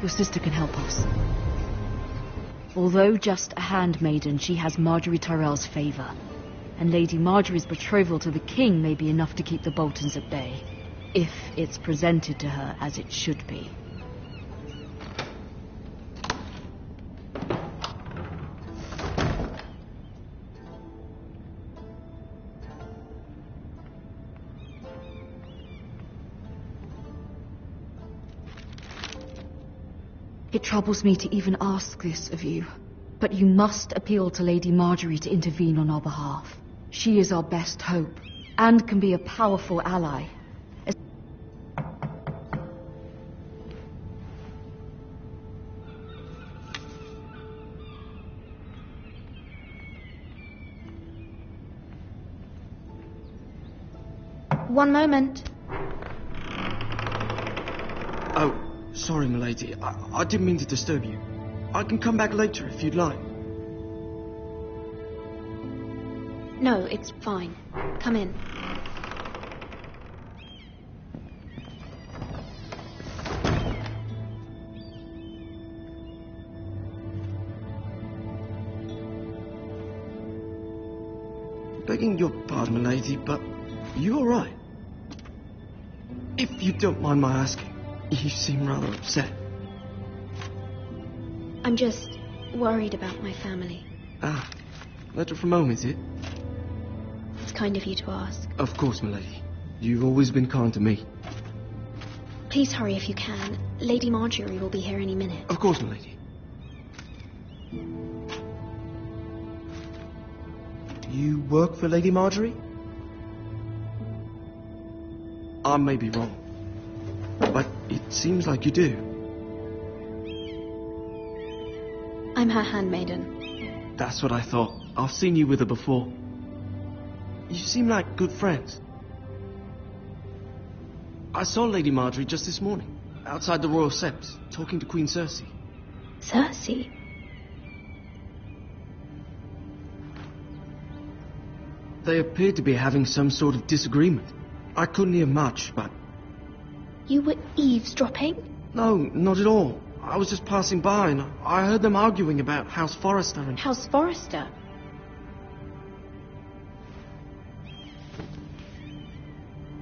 your sister can help us. Although just a handmaiden, she has Marjorie Tyrell's favour. And Lady Marjorie's betrothal to the king may be enough to keep the Boltons at bay, if it's presented to her as it should be. It troubles me to even ask this of you, but you must appeal to Lady Marjorie to intervene on our behalf. She is our best hope, and can be a powerful ally. One moment. Oh, sorry, milady. I didn't mean to disturb you. I can come back later if you'd like. No, it's fine. Come in. Begging your pardon, milady, but you all right? If you don't mind my asking, you seem rather upset. I'm just worried about my family. Ah, letter from home, is it? It's kind of you to ask. Of course, milady. You've always been kind to me. Please hurry if you can. Lady Marjorie will be here any minute. Of course, milady. You work for Lady Marjorie? I may be wrong, but it seems like you do. I'm her handmaiden. That's what I thought. I've seen you with her before. You seem like good friends. I saw Lady Marjorie just this morning, outside the Royal Sept, talking to Queen Cersei. Cersei? They appeared to be having some sort of disagreement. I couldn't hear much, but... You were eavesdropping? No, not at all. I was just passing by and I heard them arguing about House Forrester and... House Forrester?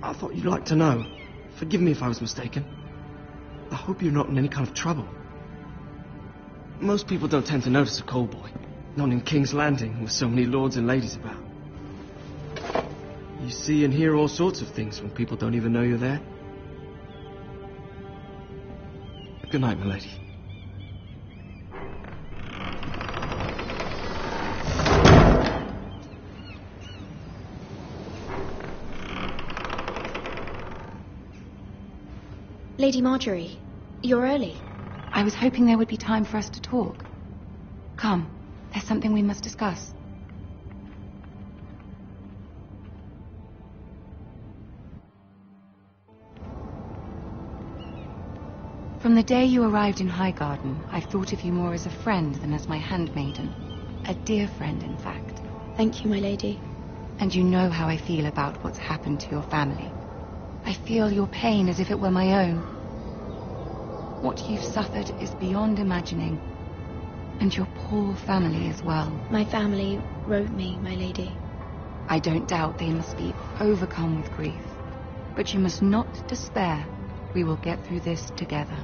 I thought you'd like to know. Forgive me if I was mistaken. I hope you're not in any kind of trouble. Most people don't tend to notice a call boy. Not in King's Landing with so many lords and ladies about. You see and hear all sorts of things when people don't even know you're there. Good night, milady. Lady Marjorie, you're early. I was hoping there would be time for us to talk. Come, there's something we must discuss. From the day you arrived in Highgarden, I've thought of you more as a friend than as my handmaiden. A dear friend, in fact. Thank you, my lady. And you know how I feel about what's happened to your family. I feel your pain as if it were my own. What you've suffered is beyond imagining. And your poor family as well. My family wrote me, my lady. I don't doubt they must be overcome with grief. But you must not despair. We will get through this together.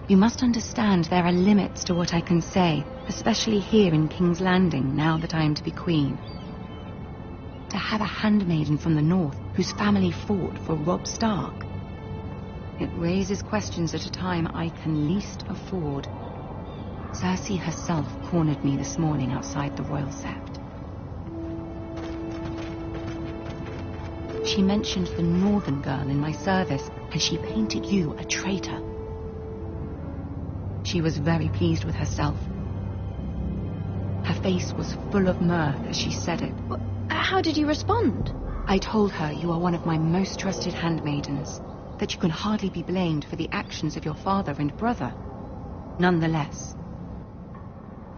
You must understand there are limits to what I can say, especially here in King's Landing, now that I am to be queen. To have a handmaiden from the north whose family fought for Robb Stark. It raises questions at a time I can least afford. Cersei herself cornered me this morning outside the Royal Sept. She mentioned the northern girl in my service, and she painted you a traitor. She was very pleased with herself. Her face was full of mirth as she said it. How did you respond? I told her you are one of my most trusted handmaidens, that you can hardly be blamed for the actions of your father and brother. Nonetheless,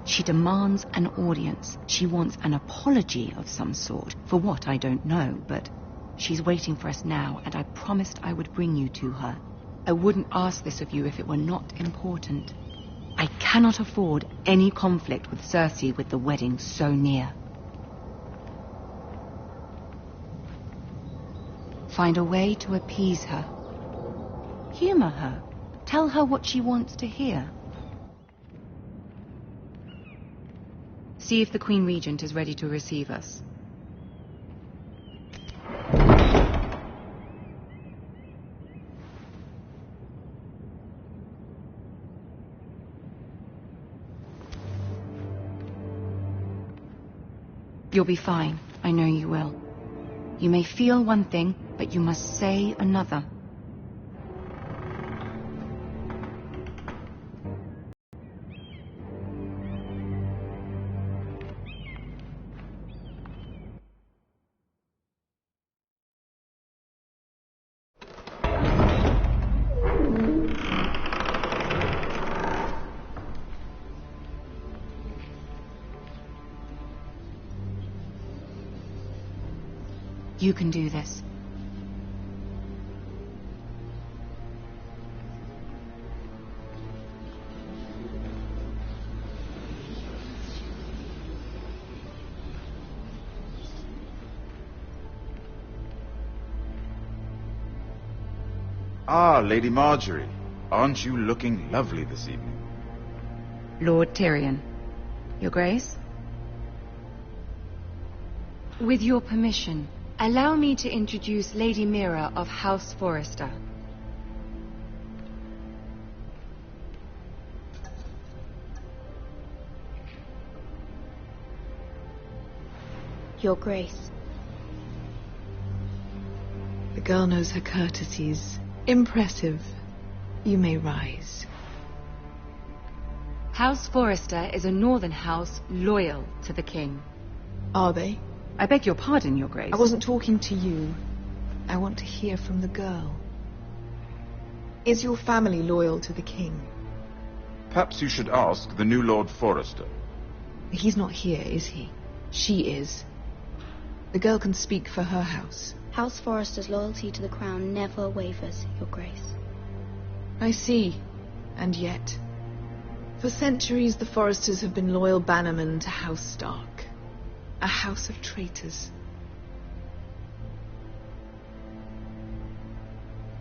she demands an audience. She wants an apology of some sort, for what I don't know, but she's waiting for us now, and I promised I would bring you to her. I wouldn't ask this of you if it were not important. I cannot afford any conflict with Cersei with the wedding so near. Find a way to appease her. Humor her. Tell her what she wants to hear. See if the Queen Regent is ready to receive us. You'll be fine. I know you will. You may feel one thing, but you must say another. You can do this. Ah, Lady Marjorie. Aren't you looking lovely this evening? Lord Tyrion. Your Grace? With your permission, allow me to introduce Lady Mira of House Forrester. Your Grace. The girl knows her courtesies. Impressive. You may rise. House Forrester is a northern house loyal to the king. Are they? I beg your pardon, Your Grace. I wasn't talking to you. I want to hear from the girl. Is your family loyal to the king? Perhaps you should ask the new Lord Forrester. He's not here, is he? She is. The girl can speak for her house. House Forrester's loyalty to the crown never wavers, Your Grace. I see. And yet, for centuries the Forresters have been loyal bannermen to House Stark. A house of traitors.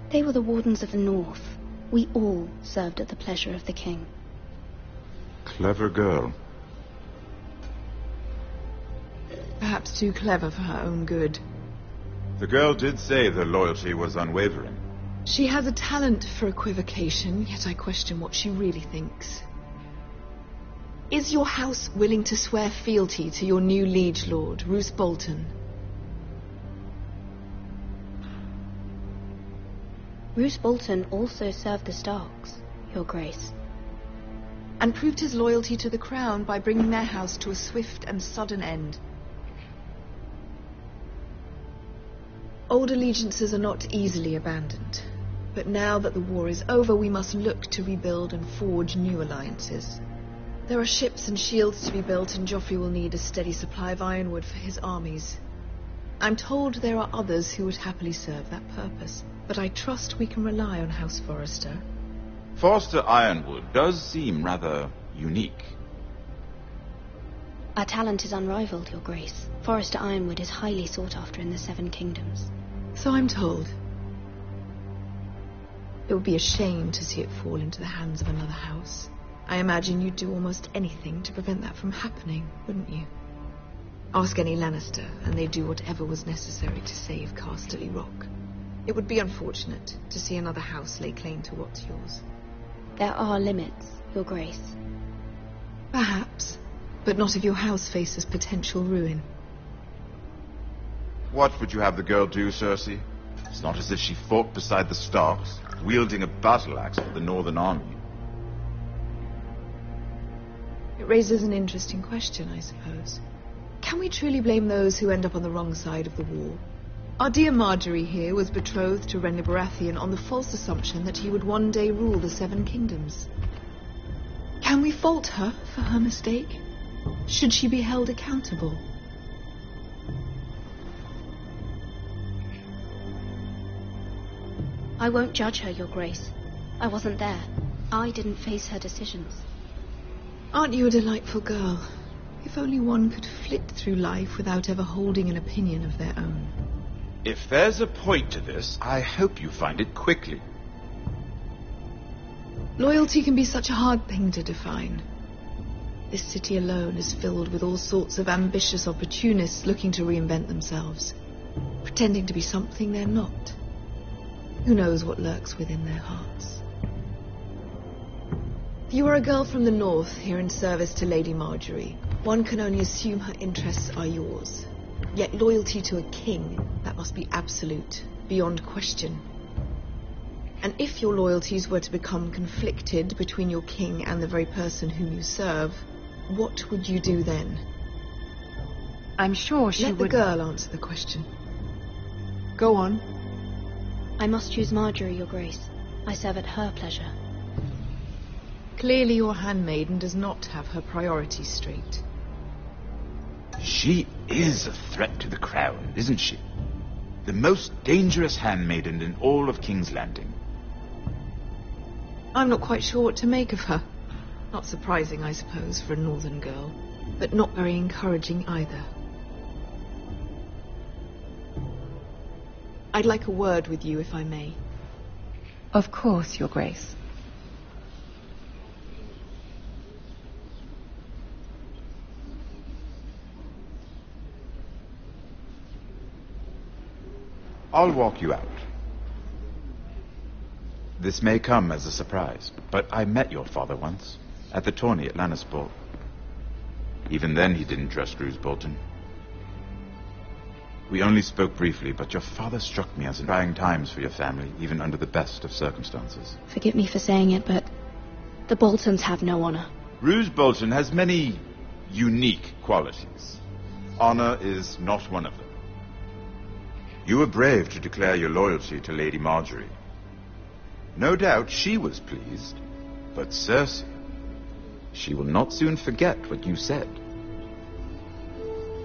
They were the wardens of the North. We all served at the pleasure of the king. Clever girl. Perhaps too clever for her own good. The girl did say their loyalty was unwavering. She has a talent for equivocation, yet I question what she really thinks. Is your house willing to swear fealty to your new liege lord, Roose Bolton? Roose Bolton also served the Starks, Your Grace. And proved his loyalty to the crown by bringing their house to a swift and sudden end. Old allegiances are not easily abandoned. But now that the war is over, we must look to rebuild and forge new alliances. There are ships and shields to be built, and Joffrey will need a steady supply of ironwood for his armies. I'm told there are others who would happily serve that purpose, but I trust we can rely on House Forrester. Forster Ironwood does seem rather unique. Our talent is unrivaled, Your Grace. Forrester Ironwood is highly sought after in the Seven Kingdoms. So I'm told. It would be a shame to see it fall into the hands of another house. I imagine you'd do almost anything to prevent that from happening, wouldn't you? Ask any Lannister, and they'd do whatever was necessary to save Casterly Rock. It would be unfortunate to see another house lay claim to what's yours. There are limits, Your Grace. Perhaps, but not if your house faces potential ruin. What would you have the girl do, Cersei? It's not as if she fought beside the Starks, wielding a battle axe for the Northern Army. It raises an interesting question, I suppose. Can we truly blame those who end up on the wrong side of the war? Our dear Marjorie here was betrothed to Renly Baratheon on the false assumption that he would one day rule the Seven Kingdoms. Can we fault her for her mistake? Should she be held accountable? I won't judge her, Your Grace. I wasn't there. I didn't face her decisions. Aren't you a delightful girl? If only one could flit through life without ever holding an opinion of their own. If there's a point to this, I hope you find it quickly. Loyalty can be such a hard thing to define. This city alone is filled with all sorts of ambitious opportunists looking to reinvent themselves, pretending to be something they're not. Who knows what lurks within their hearts? You are a girl from the north, here in service to Lady Marjorie. One can only assume her interests are yours. Yet loyalty to a king, that must be absolute, beyond question. And if your loyalties were to become conflicted between your king and the very person whom you serve, what would you do then? I'm sure she would... would... Let the girl answer the question. Go on. I must choose Marjorie, Your Grace. I serve at her pleasure. Clearly your handmaiden does not have her priorities straight. She is a threat to the crown, isn't she? The most dangerous handmaiden in all of King's Landing. I'm not quite sure what to make of her. Not surprising, I suppose, for a northern girl, but not very encouraging either. I'd like a word with you, if I may. Of course, Your Grace. I'll walk you out. This may come as a surprise, but I met your father once, at the tourney at Lannisport. Even then he didn't trust Roose Bolton. We only spoke briefly, but your father struck me as trying times for your family, even under the best of circumstances. Forgive me for saying it, but the Boltons have no honor. Roose Bolton has many unique qualities. Honor is not one of them. You were brave to declare your loyalty to Lady Marjorie. No doubt she was pleased, but Cersei, she will not soon forget what you said.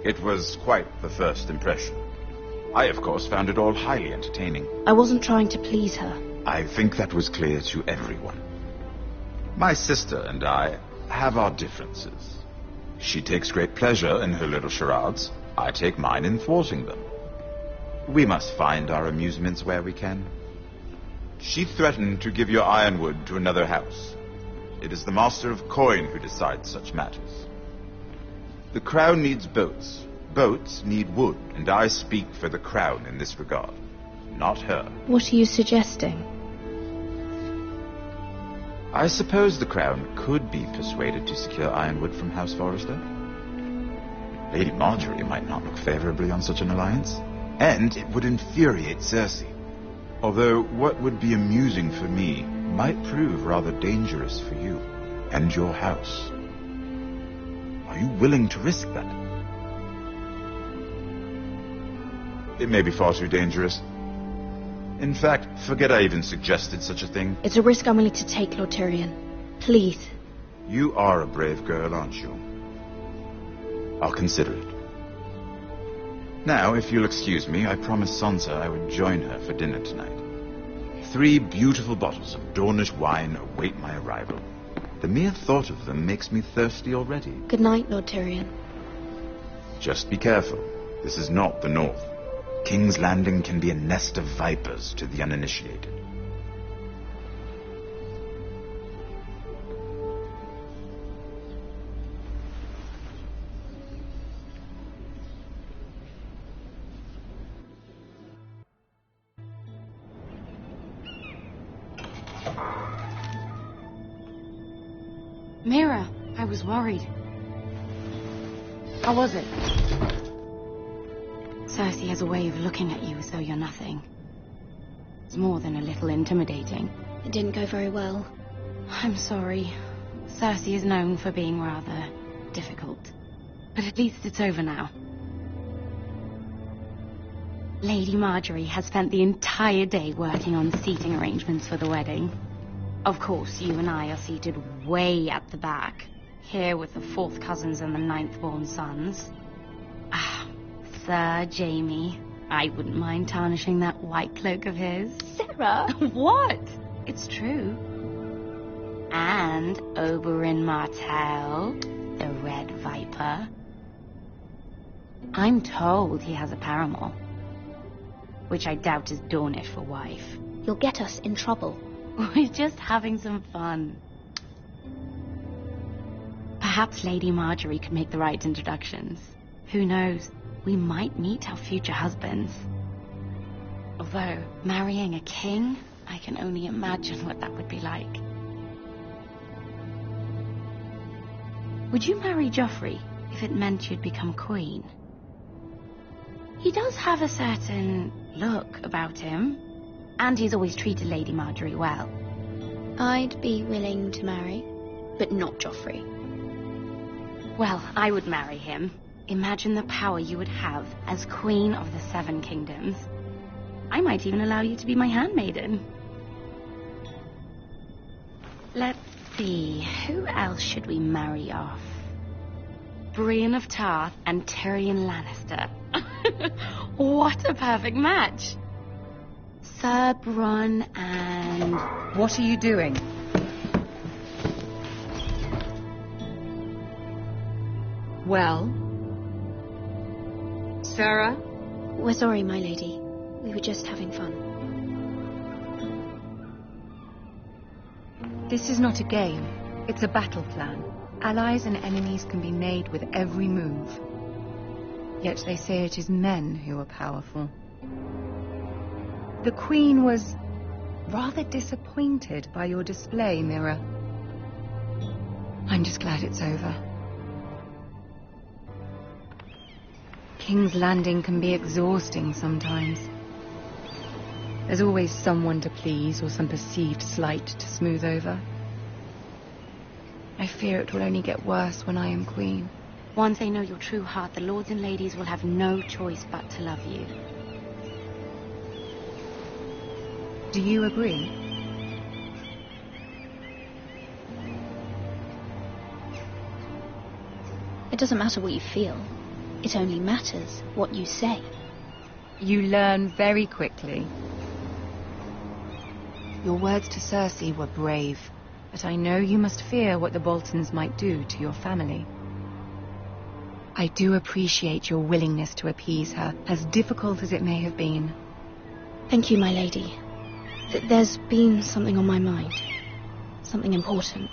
It was quite the first impression. I, of course, found it all highly entertaining. I wasn't trying to please her. I think that was clear to everyone. My sister and I have our differences. She takes great pleasure in her little charades. I take mine in thwarting them. We must find our amusements where we can. She threatened to give your ironwood to another house. It is the Master of Coin who decides such matters. The crown needs boats. Boats need wood, and I speak for the crown in this regard, not her. What are you suggesting? I suppose the crown could be persuaded to secure ironwood from House Forrester. Lady Marjorie might not look favorably on such an alliance, and it would infuriate Cersei. Although what would be amusing for me might prove rather dangerous for you and your house. Are you willing to risk that? It may be far too dangerous. In fact, forget I even suggested such a thing. It's a risk I'm willing to take, Lord Tyrion. Please. You are a brave girl, aren't you? I'll consider it. Now, if you'll excuse me, I promised Sansa I would join her for dinner tonight. 3 beautiful bottles of Dornish wine await my arrival. The mere thought of them makes me thirsty already. Good night, Lord Tyrion. Just be careful. This is not the North. King's Landing can be a nest of vipers to the uninitiated. Mira, I was worried. How was it? Cersei has a way of looking at you as though you're nothing. It's more than a little intimidating. It didn't go very well. I'm sorry. Cersei is known for being rather difficult. But at least it's over now. Lady Marjorie has spent the entire day working on seating arrangements for the wedding. Of course, you and I are seated way at the back, here with the 4th cousins and the 9th-born sons. Ah, Sir Jaime. I wouldn't mind tarnishing that white cloak of his. Sarah! What? It's true. And Oberyn Martell, the Red Viper. I'm told he has a paramour, which I doubt is Dornish for wife. You'll get us in trouble. We're just having some fun. Perhaps Lady Marjorie could make the right introductions. Who knows? We might meet our future husbands. Although, marrying a king, I can only imagine what that would be like. Would you marry Joffrey if it meant you'd become queen? He does have a certain look about him, and he's always treated Lady Marjorie well. I'd be willing to marry, but not Joffrey. Well, I would marry him. Imagine the power you would have as Queen of the Seven Kingdoms. I might even allow you to be my handmaiden. Let's see, who else should we marry off? Brienne of Tarth and Tyrion Lannister. What a perfect match! Sir Bronn and... What are you doing? Well? Sarah? We're sorry, my lady. We were just having fun. This is not a game. It's a battle plan. Allies and enemies can be made with every move. Yet they say it is men who are powerful. The Queen was rather disappointed by your display, Mira. I'm just glad it's over. King's Landing can be exhausting sometimes. There's always someone to please or some perceived slight to smooth over. I fear it will only get worse when I am queen. Once they know your true heart, the lords and ladies will have no choice but to love you. Do you agree? It doesn't matter what you feel. It only matters what you say. You learn very quickly. Your words to Cersei were brave, but I know you must fear what the Boltons might do to your family. I do appreciate your willingness to appease her, as difficult as it may have been. Thank you, my lady. There's been something on my mind. Something important.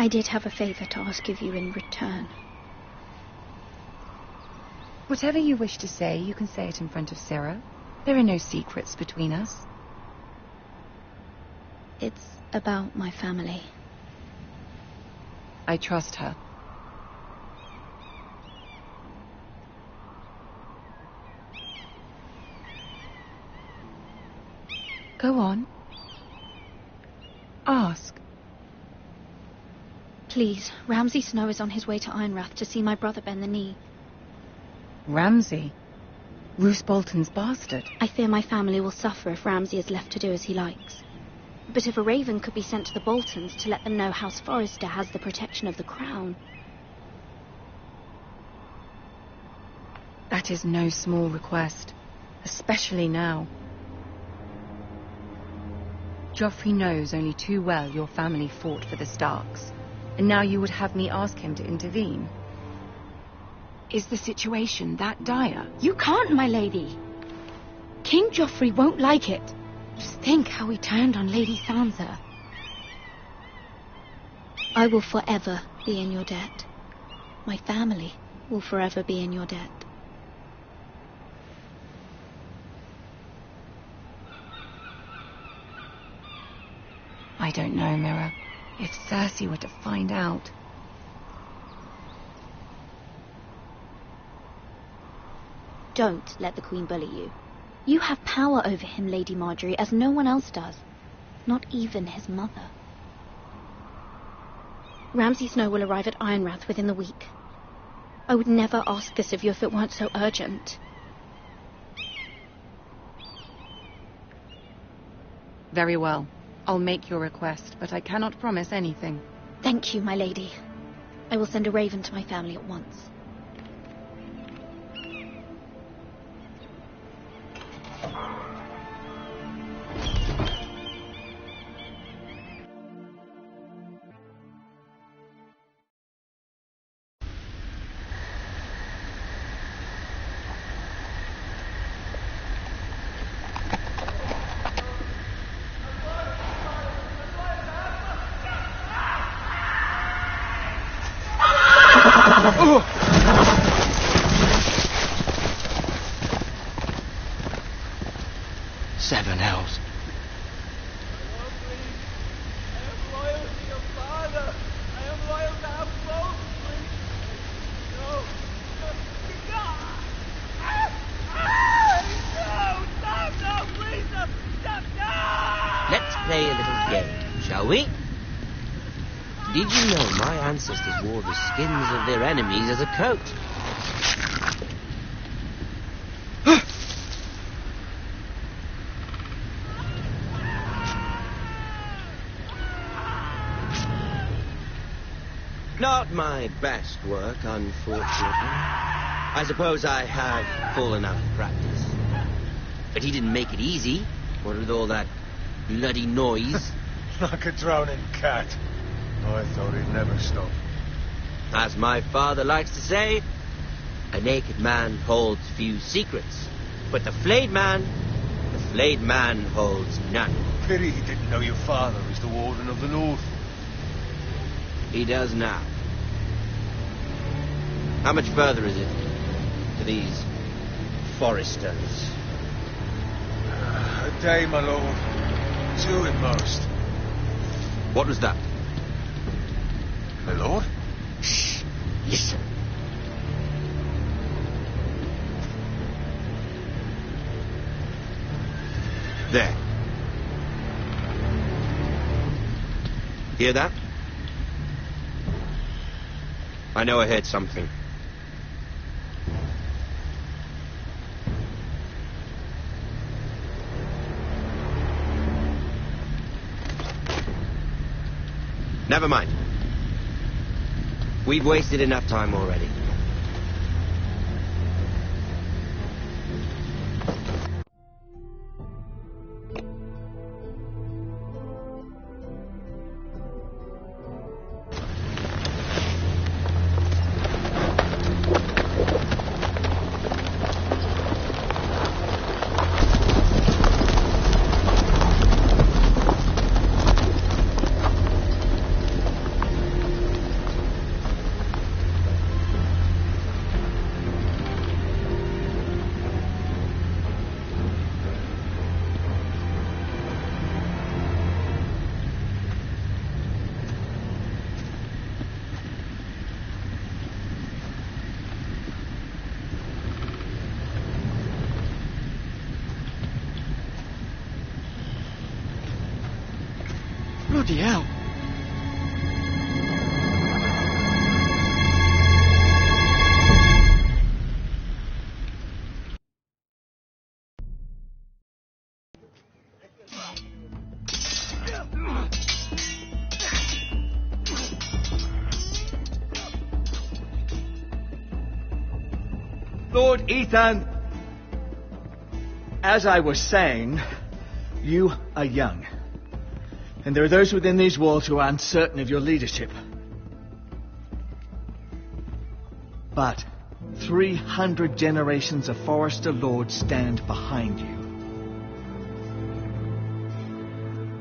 I did have a favour to ask of you in return. Whatever you wish to say, you can say it in front of Sarah. There are no secrets between us. It's about my family. I trust her. Go on. Ask. Please, Ramsay Snow is on his way to Ironrath to see my brother bend the knee. Ramsay? Roose Bolton's bastard. I fear my family will suffer if Ramsay is left to do as he likes. But if a raven could be sent to the Boltons to let them know House Forrester has the protection of the crown... That is no small request, especially now. Joffrey knows only too well your family fought for the Starks, and now you would have me ask him to intervene. Is the situation that dire? You can't, my lady. King Joffrey won't like it. Just think how he turned on Lady Sansa. I will forever be in your debt. My family will forever be in your debt. I don't know, Mira. If Cersei were to find out... Don't let the Queen bully you. You have power over him, Lady Marjorie, as no one else does. Not even his mother. Ramsay Snow will arrive at Ironrath within the week. I would never ask this of you if it weren't so urgent. Very well. I'll make your request, but I cannot promise anything. Thank you, my lady. I will send a raven to my family at once. Seven hells. Let's play a little game, shall we? Did you know my ancestors wore the skins of their enemies as a coat? Not my best work, unfortunately. I suppose I have fallen out of practice. But he didn't make it easy, what with all that bloody noise. Like a drowning cat. I thought he'd never stop. As my father likes to say, a naked man holds few secrets. But the flayed man holds none. Pity he didn't know your father was the Warden of the North. He does now. How much further is it to these Forresters? A day, my lord. 2 at most. What was that? My lord? Shh! Listen. There. Hear that? I know I heard something. Never mind. We've wasted enough time already. Bloody hell! Lord Ethan, as I was saying, you are young. And there are those within these walls who are uncertain of your leadership. But 300 generations of Forester Lords stand behind you.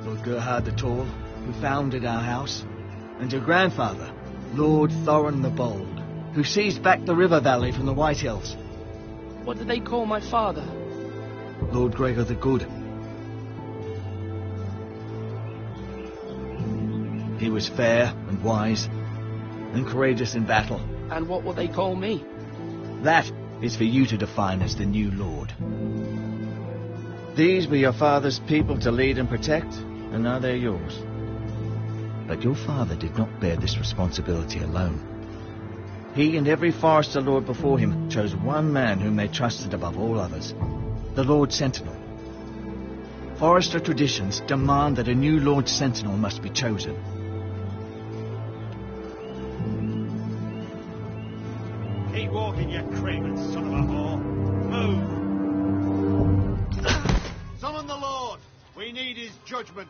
Lord Gerhard the Tall, who founded our house, and your grandfather, Lord Thorin the Bold, who seized back the river valley from the White Hills. What did they call my father? Lord Gregor the Good. He was fair and wise and courageous in battle. And what will they call me? That is for you to define as the new lord. These were your father's people to lead and protect, and now they're yours. But your father did not bear this responsibility alone. He and every Forester Lord before him chose one man whom they trusted above all others, the Lord Sentinel. Forester traditions demand that a new Lord Sentinel must be chosen. Keep walking, you craven son of a whore. Move! Summon the Lord. We need his judgment.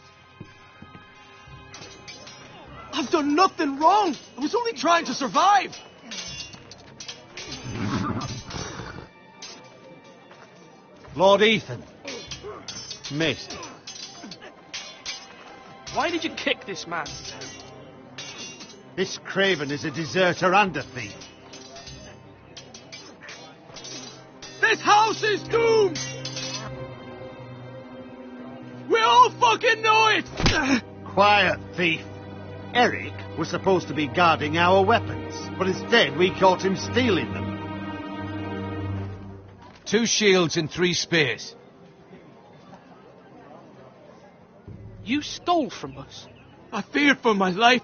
I've done nothing wrong! I was only trying to survive! Lord Ethan. Missed. Why did you kick this man? This craven is a deserter and a thief. This house is doomed! We all fucking know it! Quiet, thief. Eric was supposed to be guarding our weapons, but instead we caught him stealing them. 2 shields and 3 spears. You stole from us. I feared for my life.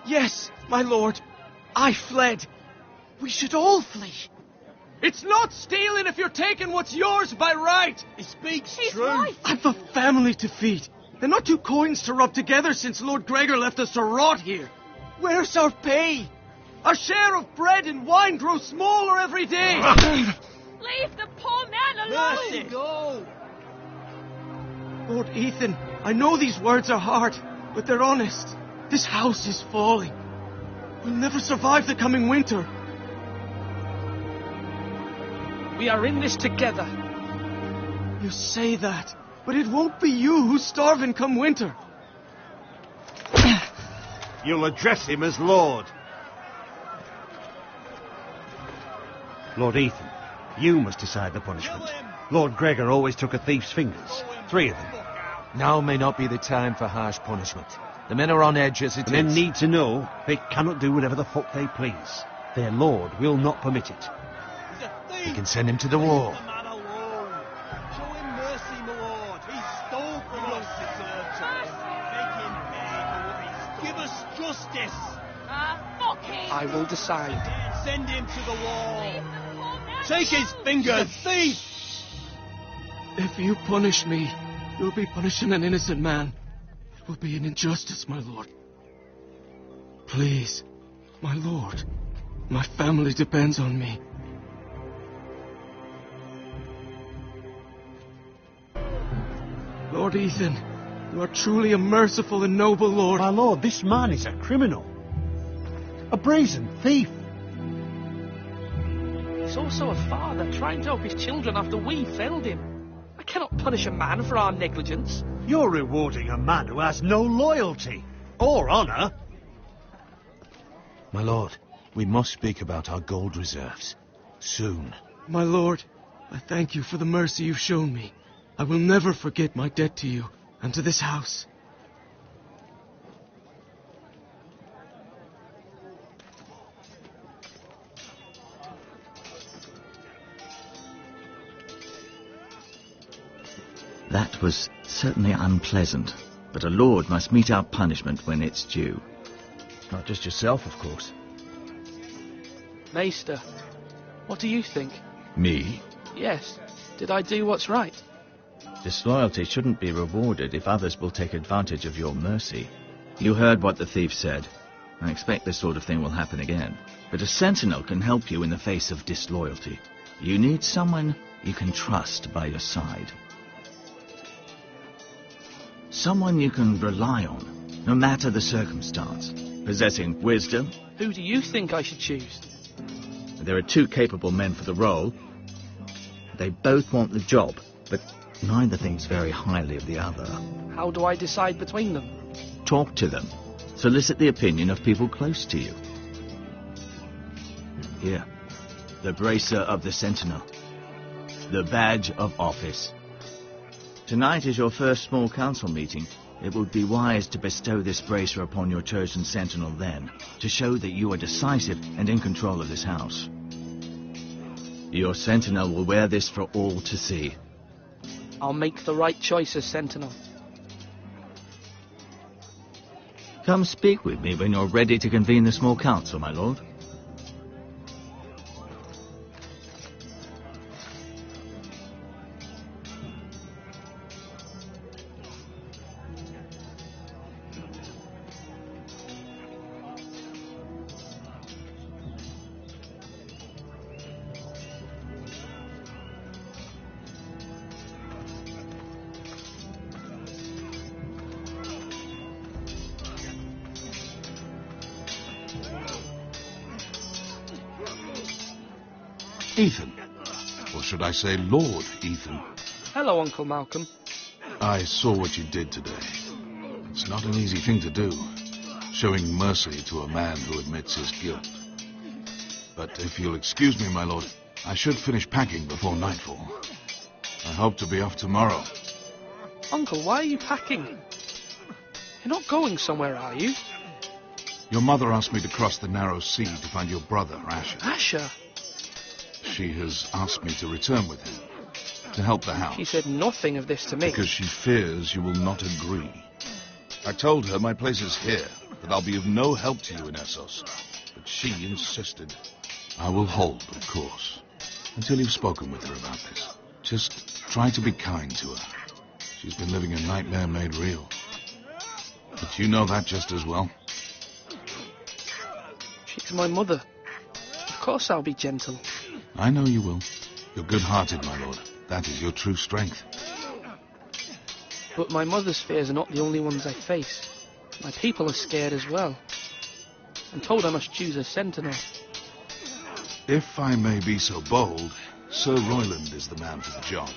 Yes, my lord. I fled. We should all flee. It's not stealing if you're taking what's yours by right. He speaks She's true. right. I've a family to feed. And not 2 coins to rub together since Lord Gregor left us to rot here. Where's our pay? Our share of bread and wine grows smaller every day. Leave the poor man alone! Mercy, go! Lord Ethan, I know these words are hard, but they're honest. This house is falling. We'll never survive the coming winter. We are in this together. You say that, but it won't be you who's starving come winter. You'll address him as Lord. Lord Ethan, you must decide the punishment. Lord Gregor always took a thief's fingers. 3 of them. Now may not be the time for harsh punishment. The men are on edge as it is. Men need to know they cannot do whatever the fuck they please. Their lord will not permit it. You can send him to the wall. Show him mercy, my lord. He stole from us. Make him pay for what he stole. Give us justice. Fuck him! I will decide. Send him to the wall. Leave the poor man Take his alone! fingers, thief! If you punish me, you'll be punishing an innocent man. It will be an injustice, my lord. Please, my lord. My family depends on me. Lord Ethan, you are truly a merciful and noble lord. My lord, this man is a criminal. A brazen thief. He's also a father trying to help his children after we failed him. I cannot punish a man for our negligence. You're rewarding a man who has no loyalty or honour. My lord, we must speak about our gold reserves. Soon. My lord, I thank you for the mercy you've shown me. I will never forget my debt to you and to this house. That was certainly unpleasant, But a lord must mete out punishment when it's due. Not just yourself, of course. Maester, what do you think? Me? Yes. Did I do what's right? Disloyalty shouldn't be rewarded if others will take advantage of your mercy. You heard what the thief said. I expect this sort of thing will happen again. But a sentinel can help you in the face of disloyalty. You need someone you can trust by your side. Someone you can rely on, no matter the circumstance. Possessing wisdom. Who do you think I should choose? There are two capable men for the role. They both want the job, but neither thinks very highly of the other. How do I decide between them? Talk to them. Solicit the opinion of people close to you. Here, the bracer of the sentinel. The badge of office. Tonight is your first small council meeting. It would be wise to bestow this bracer upon your chosen sentinel then, to show that you are decisive and in control of this house. Your sentinel will wear this for all to see. I'll make the right choice as sentinel. Come speak with me when you're ready to convene the small council, my lord. Ethan. Or should I say Lord Ethan? Hello, Uncle Malcolm. I saw what you did today. It's not an easy thing to do, showing mercy to a man who admits his guilt. But if you'll excuse me, my lord, I should finish packing before nightfall. I hope to be off tomorrow. Uncle, why are you packing? You're not going somewhere, are you? Your mother asked me to cross the narrow sea to find your brother, Asher. Asher? She has asked me to return with him, to help the house. She said nothing of this to me. Because she fears you will not agree. I told her my place is here, that I'll be of no help to you in Essos. But she insisted. I will hold, of course, until you've spoken with her about this. Just try to be kind to her. She's been living a nightmare made real. But you know that just as well. She's my mother. Of course I'll be gentle. I know you will. You're good-hearted, my lord. That is your true strength. But my mother's fears are not the only ones I face. My people are scared as well. I'm told I must choose a sentinel. If I may be so bold, Sir Royland is the man for the job.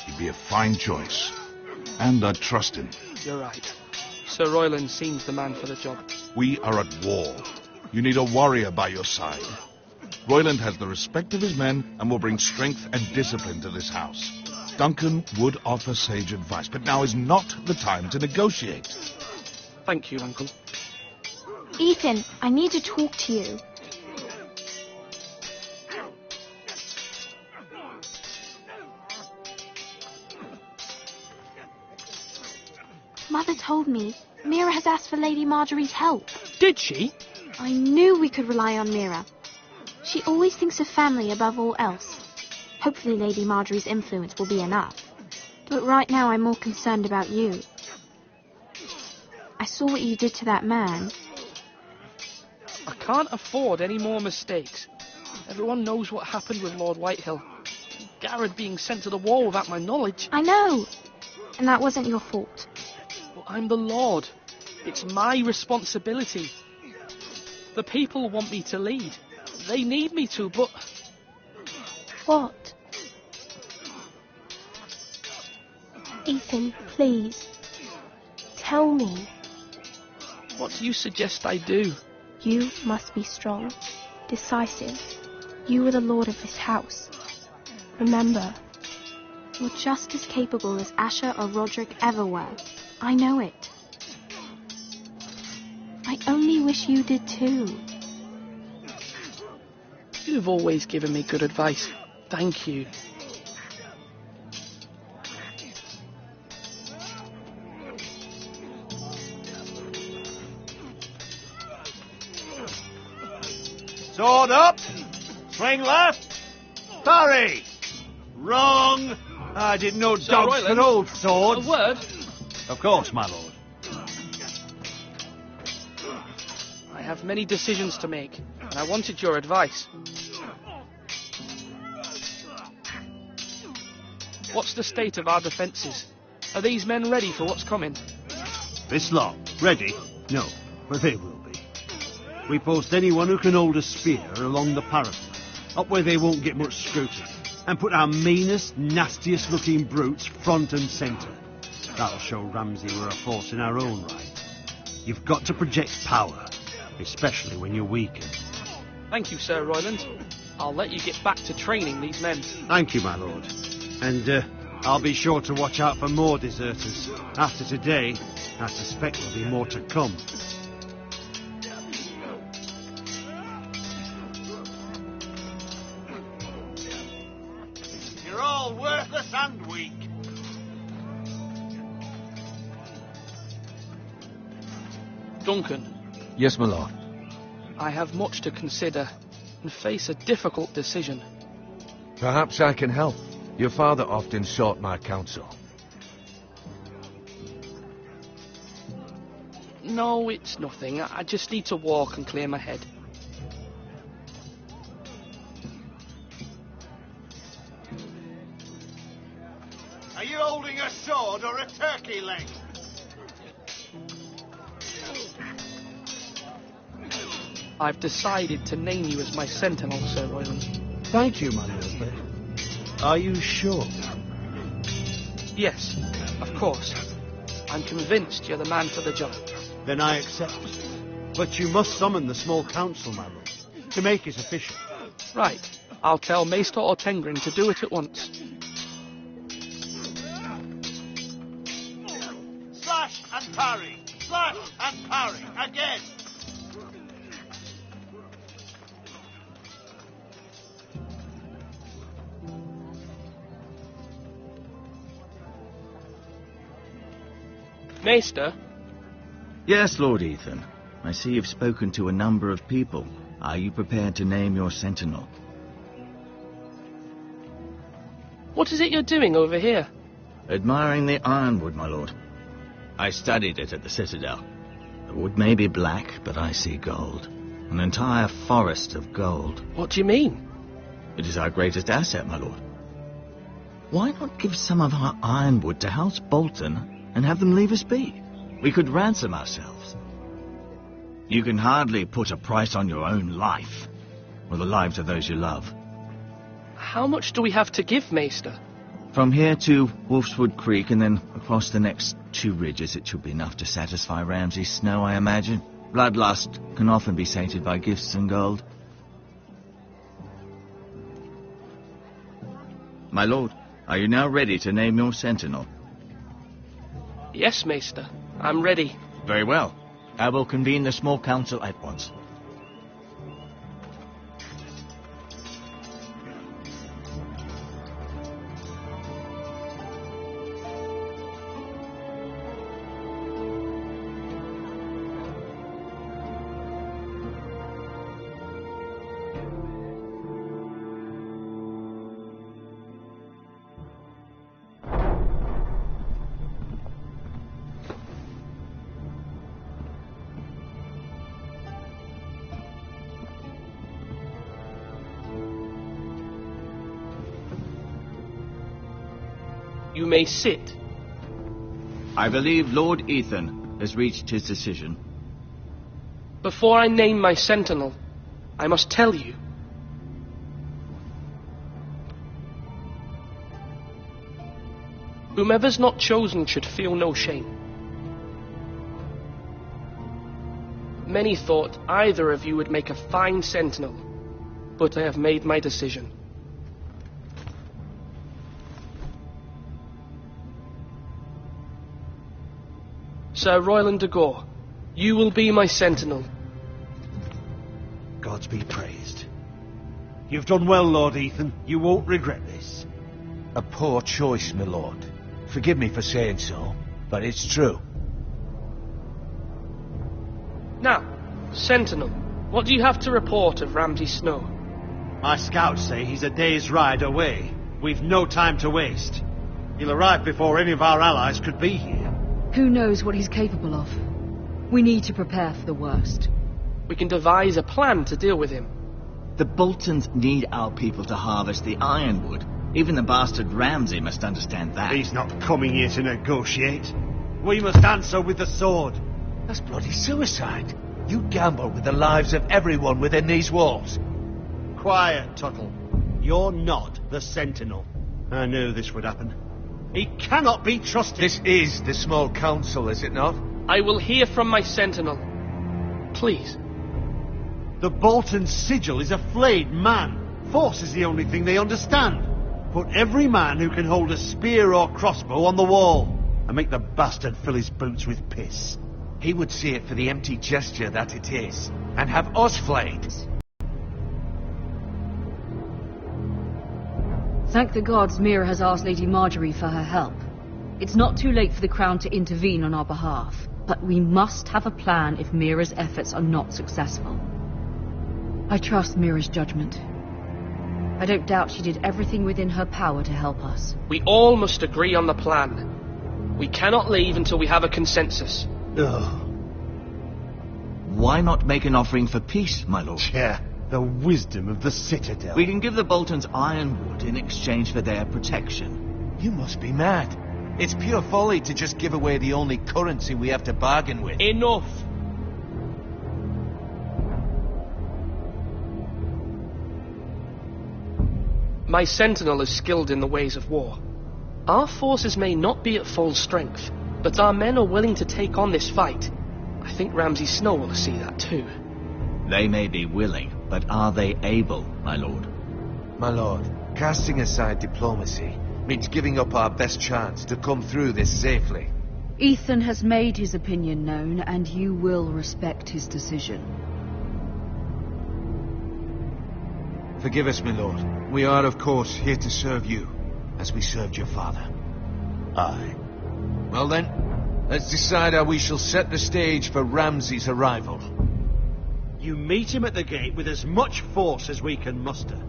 He'd be a fine choice, and I'd trust him. You're right. Sir Royland seems the man for the job. We are at war. You need a warrior by your side. Royland has the respect of his men and will bring strength and discipline to this house. Duncan would offer sage advice, but now is not the time to negotiate. Thank you, Uncle. Ethan, I need to talk to you. Mother told me Mira has asked for Lady Marjorie's help. Did she? I knew we could rely on Mira. She always thinks of family above all else. Hopefully Lady Marjorie's influence will be enough. But right now I'm more concerned about you. I saw what you did to that man. I can't afford any more mistakes. Everyone knows what happened with Lord Whitehill. Garrett being sent to the war without my knowledge. I know. And that wasn't your fault. But I'm the Lord. It's my responsibility. The people want me to lead. They need me to, but... What? Ethan, please. Tell me. What do you suggest I do? You must be strong, decisive. You are the lord of this house. Remember, you're just as capable as Asher or Roderick ever were. I know it. I only wish you did too. You've always given me good advice. Thank you. Sword up! Swing left! Parry! Wrong! I didn't know Sir dogs Royland, could hold swords. A word? Of course, my lord. I have many decisions to make, and I wanted your advice. What's the state of our defences? Are these men ready for what's coming? This lot, ready? No, but they will be. We post anyone who can hold a spear along the parapet, up where they won't get much scrutiny, and put our meanest, nastiest looking brutes front and centre. That'll show Ramsay we're a force in our own right. You've got to project power, especially when you're weakened. Thank you, Sir Royland. I'll let you get back to training these men. Thank you, my lord. And I'll be sure to watch out for more deserters. After today, I suspect there'll be more to come. You're all worthless and weak. Duncan, Yes, my lord. I have much to consider and face a difficult decision. Perhaps I can help. Your father often sought my counsel. No, it's nothing. I just need to walk and clear my head. Are you holding a sword or a turkey leg? I've decided to name you as my sentinel, Sir Royland. Thank you, my lord. Are you sure? Yes, of course. I'm convinced you're the man for the job. Then I accept. But you must summon the small council, my lord, to make it official. Right. I'll tell Maester Ortengrin to do it at once. Slash and parry! Slash and parry! Again! Maester? Yes, Lord Ethan. I see you've spoken to a number of people. Are you prepared to name your sentinel? What is it you're doing over here? Admiring the ironwood, my lord. I studied it at the Citadel. The wood may be black, but I see gold. An entire forest of gold. What do you mean? It is our greatest asset, my lord. Why not give some of our ironwood to House Bolton and have them leave us be? We could ransom ourselves. You can hardly put a price on your own life, or the lives of those you love. How much do we have to give, Maester? From here to Wolfswood Creek and then across the next 2 ridges, it should be enough to satisfy Ramsay Snow, I imagine. Bloodlust can often be sated by gifts and gold. My lord, are you now ready to name your sentinel? Yes, Maester. I'm ready. Very well. I will convene the small council at once. You may sit. I believe Lord Ethan has reached his decision. Before I name my sentinel, I must tell you. Whomever's not chosen should feel no shame. Many thought either of you would make a fine sentinel, but I have made my decision. Sir Royland de Gore, you will be my sentinel. Gods be praised. You've done well, Lord Ethan. You won't regret this. A poor choice, my lord. Forgive me for saying so, but it's true. Now, sentinel, What do you have to report of Ramsay Snow? My scouts say he's a day's ride away. We've no time to waste. He'll arrive before any of our allies could be here. Who knows what he's capable of? We need to prepare for the worst. We can devise a plan to deal with him. The Boltons need our people to harvest the ironwood. Even the bastard Ramsay must understand that. He's not coming here to negotiate. We must answer with the sword. That's bloody suicide. You gamble with the lives of everyone within these walls. Quiet, Tuttle. You're not the Sentinel. I knew this would happen. He cannot be trusted. This is the small council, is it not? I will hear from my sentinel. Please. The Bolton sigil is a flayed man. Force is the only thing they understand. Put every man who can hold a spear or crossbow on the wall, and make the bastard fill his boots with piss. He would see it for the empty gesture that it is, and have us flayed. Thank the gods Mira has asked Lady Marjorie for her help. It's not too late for the Crown to intervene on our behalf, but we must have a plan if Mira's efforts are not successful. I trust Mira's judgment. I don't doubt she did everything within her power to help us. We all must agree on the plan. We cannot leave until we have a consensus. Ugh. Why not make an offering for peace, my lord? Yeah, the wisdom of the Citadel. We can give the Boltons ironwood in exchange for their protection. You must be mad. It's pure folly to just give away the only currency we have to bargain with. Enough! My sentinel is skilled in the ways of war. Our forces may not be at full strength, but our men are willing to take on this fight. I think Ramsay Snow will see that too. They may be willing, but are they able, my lord? My lord, casting aside diplomacy means giving up our best chance to come through this safely. Ethan has made his opinion known, and you will respect his decision. Forgive us, my lord. We are, of course, here to serve you, as we served your father. Aye. Well then, let's decide how we shall set the stage for Ramsay's arrival. You meet him at the gate with as much force as we can muster.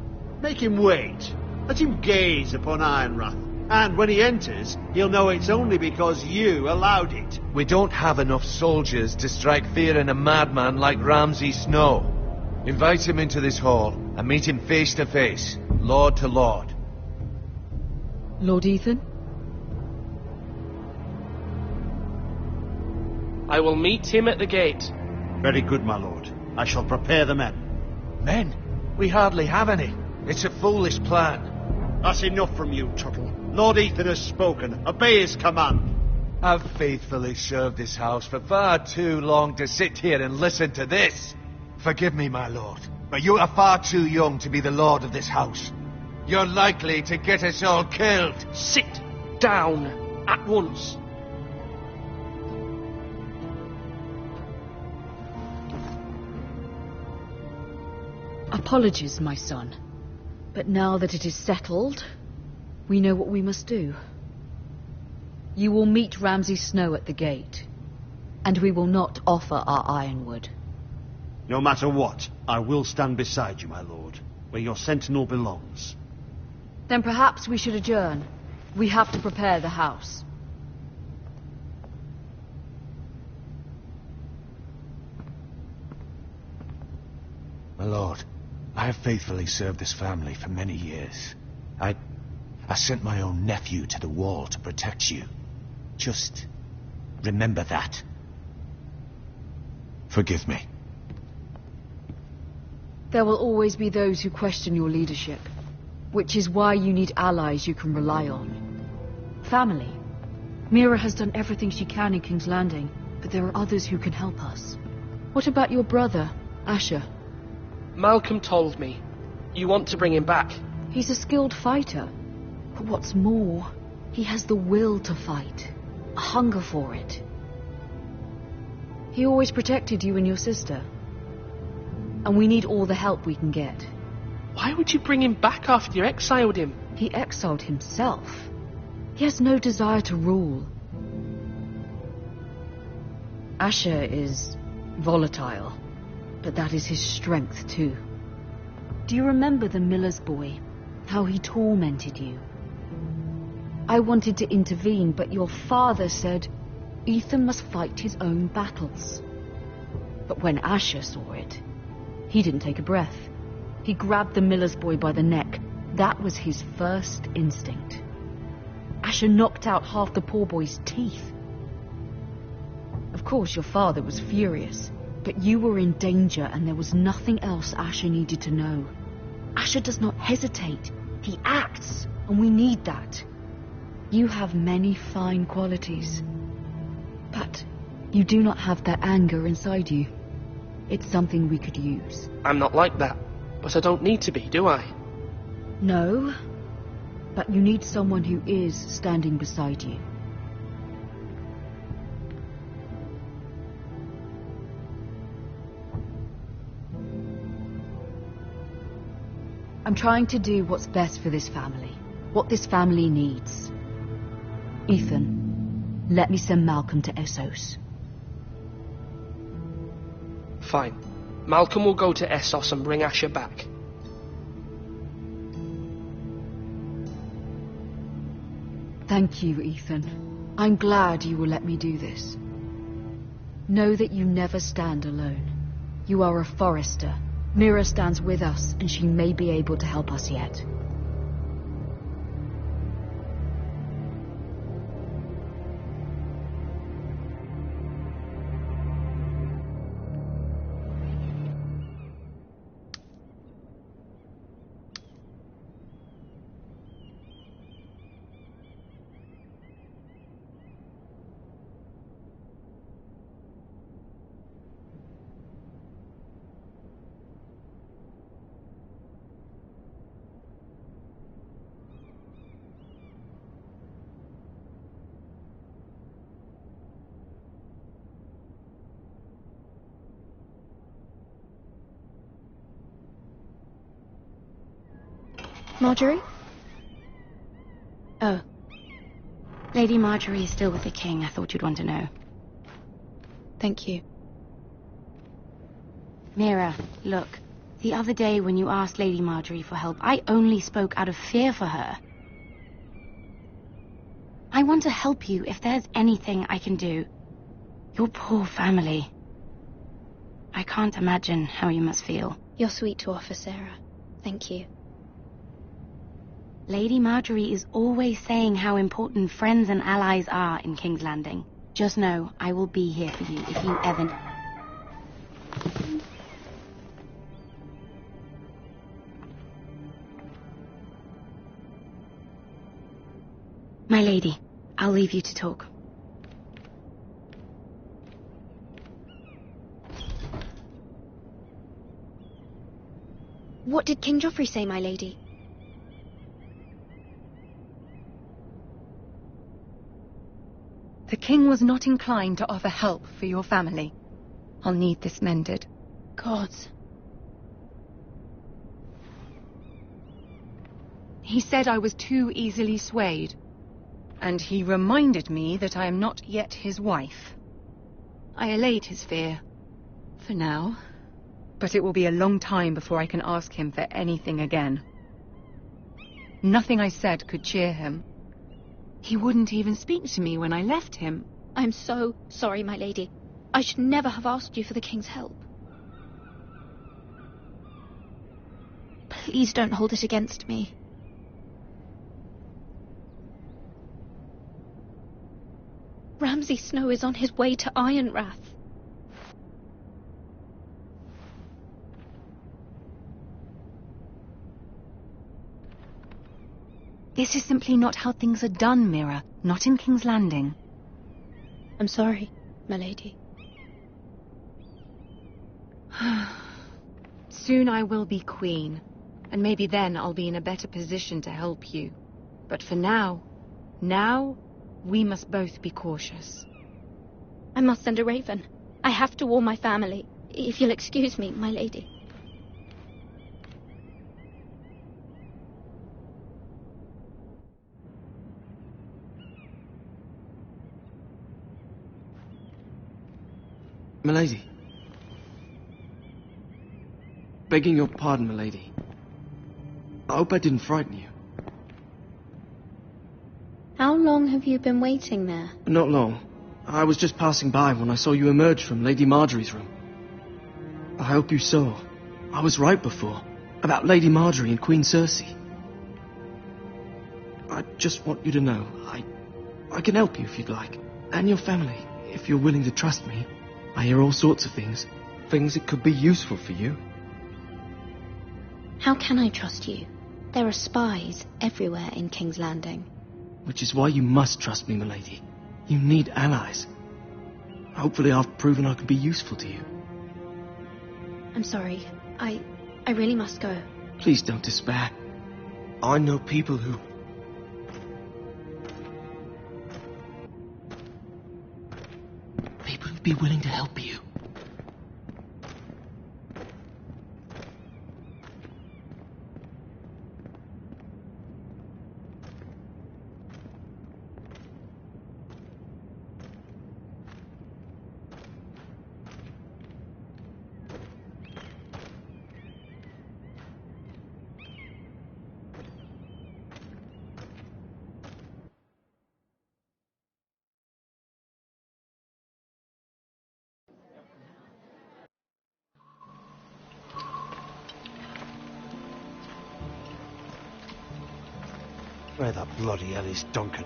Make him wait. Let him gaze upon Ironrath. And when he enters, he'll know it's only because you allowed it. We don't have enough soldiers to strike fear in a madman like Ramsay Snow. Invite him into this hall and meet him face to face, lord to lord. Lord Ethan? I will meet him at the gate. Very good, my lord. I shall prepare the men. Men? We hardly have any. It's a foolish plan. That's enough from you, Tuttle. Lord Ethan has spoken. Obey his command. I've faithfully served this house for far too long to sit here and listen to this. Forgive me, my lord, but you are far too young to be the lord of this house. You're likely to get us all killed. Sit down at once. Apologies, my son. But now that it is settled, we know what we must do. You will meet Ramsay Snow at the gate, and we will not offer our ironwood. No matter what, I will stand beside you, my lord, where your sentinel belongs. Then perhaps we should adjourn. We have to prepare the house. My lord, I have faithfully served this family for many years. I sent my own nephew to the wall to protect you. Just remember that. Forgive me. There will always be those who question your leadership, which is why you need allies you can rely on. Family. Mira has done everything she can in King's Landing, but there are others who can help us. What about your brother, Asher? Malcolm told me. You want to bring him back. He's a skilled fighter. But what's more, he has the will to fight. A hunger for it. He always protected you and your sister. And we need all the help we can get. Why would you bring him back after you exiled him? He exiled himself. He has no desire to rule. Asher is volatile. but that is his strength too. Do you remember the miller's boy? How he tormented you? I wanted to intervene, but your father said Ethan must fight his own battles. But when Asher saw it, he didn't take a breath. He grabbed the miller's boy by the neck. That was his first instinct. Asher knocked out half the poor boy's teeth. Of course, your father was furious, but you were in danger and there was nothing else Asher needed to know. Asher does not hesitate. He acts, and we need that. You have many fine qualities, but you do not have that anger inside you. It's something we could use. I'm not like that, but I don't need to be, do I? No, but you need someone who is standing beside you. I'm trying to do what's best for this family, what this family needs. Ethan, let me send Malcolm to Essos. Fine. Malcolm will go to Essos and bring Asher back. Thank you, Ethan. I'm glad you will let me do this. Know that you never stand alone. You are a forester. Mira stands with us, and she may be able to help us yet. Marjorie? Oh. Lady Marjorie is still with the king. I thought you'd want to know. Thank you. Mira, look. The other day when you asked Lady Marjorie for help, I only spoke out of fear for her. I want to help you if there's anything I can do. Your poor family. I can't imagine how you must feel. You're sweet to offer, Sarah. Thank you. Lady Marjorie is always saying how important friends and allies are in King's Landing. Just know, I will be here for you if you ever... My lady, I'll leave you to talk. What did King Joffrey say, my lady? The king was not inclined to offer help for your family. I'll need this mended. Gods. He said I was too easily swayed. And he reminded me that I am not yet his wife. I allayed his fear. For now. But it will be a long time before I can ask him for anything again. Nothing I said could cheer him. He wouldn't even speak to me when I left him. I'm so sorry, my lady. I should never have asked you for the king's help. Please don't hold it against me. Ramsay Snow is on his way to Ironrath. This is simply not how things are done, Mira. Not in King's Landing. I'm sorry, my lady. Soon I will be queen, and maybe then I'll be in a better position to help you. But for now, we must both be cautious. I must send a raven. I have to warn my family. If you'll excuse me, my lady. Milady. Begging your pardon, milady. I hope I didn't frighten you. How long have you been waiting there? Not long. I was just passing by when I saw you emerge from Lady Marjorie's room. I hope you saw. I was right before. About Lady Marjorie and Queen Cersei. I just want you to know, I can help you if you'd like. And your family, if you're willing to trust me. I hear all sorts of things. Things that could be useful for you. How can I trust you? There are spies everywhere in King's Landing. Which is why you must trust me, milady. You need allies. Hopefully I've proven I can be useful to you. I'm sorry. I really must go. Please don't despair. I know people who... People who'd be willing to help you. Where the bloody hell is Duncan?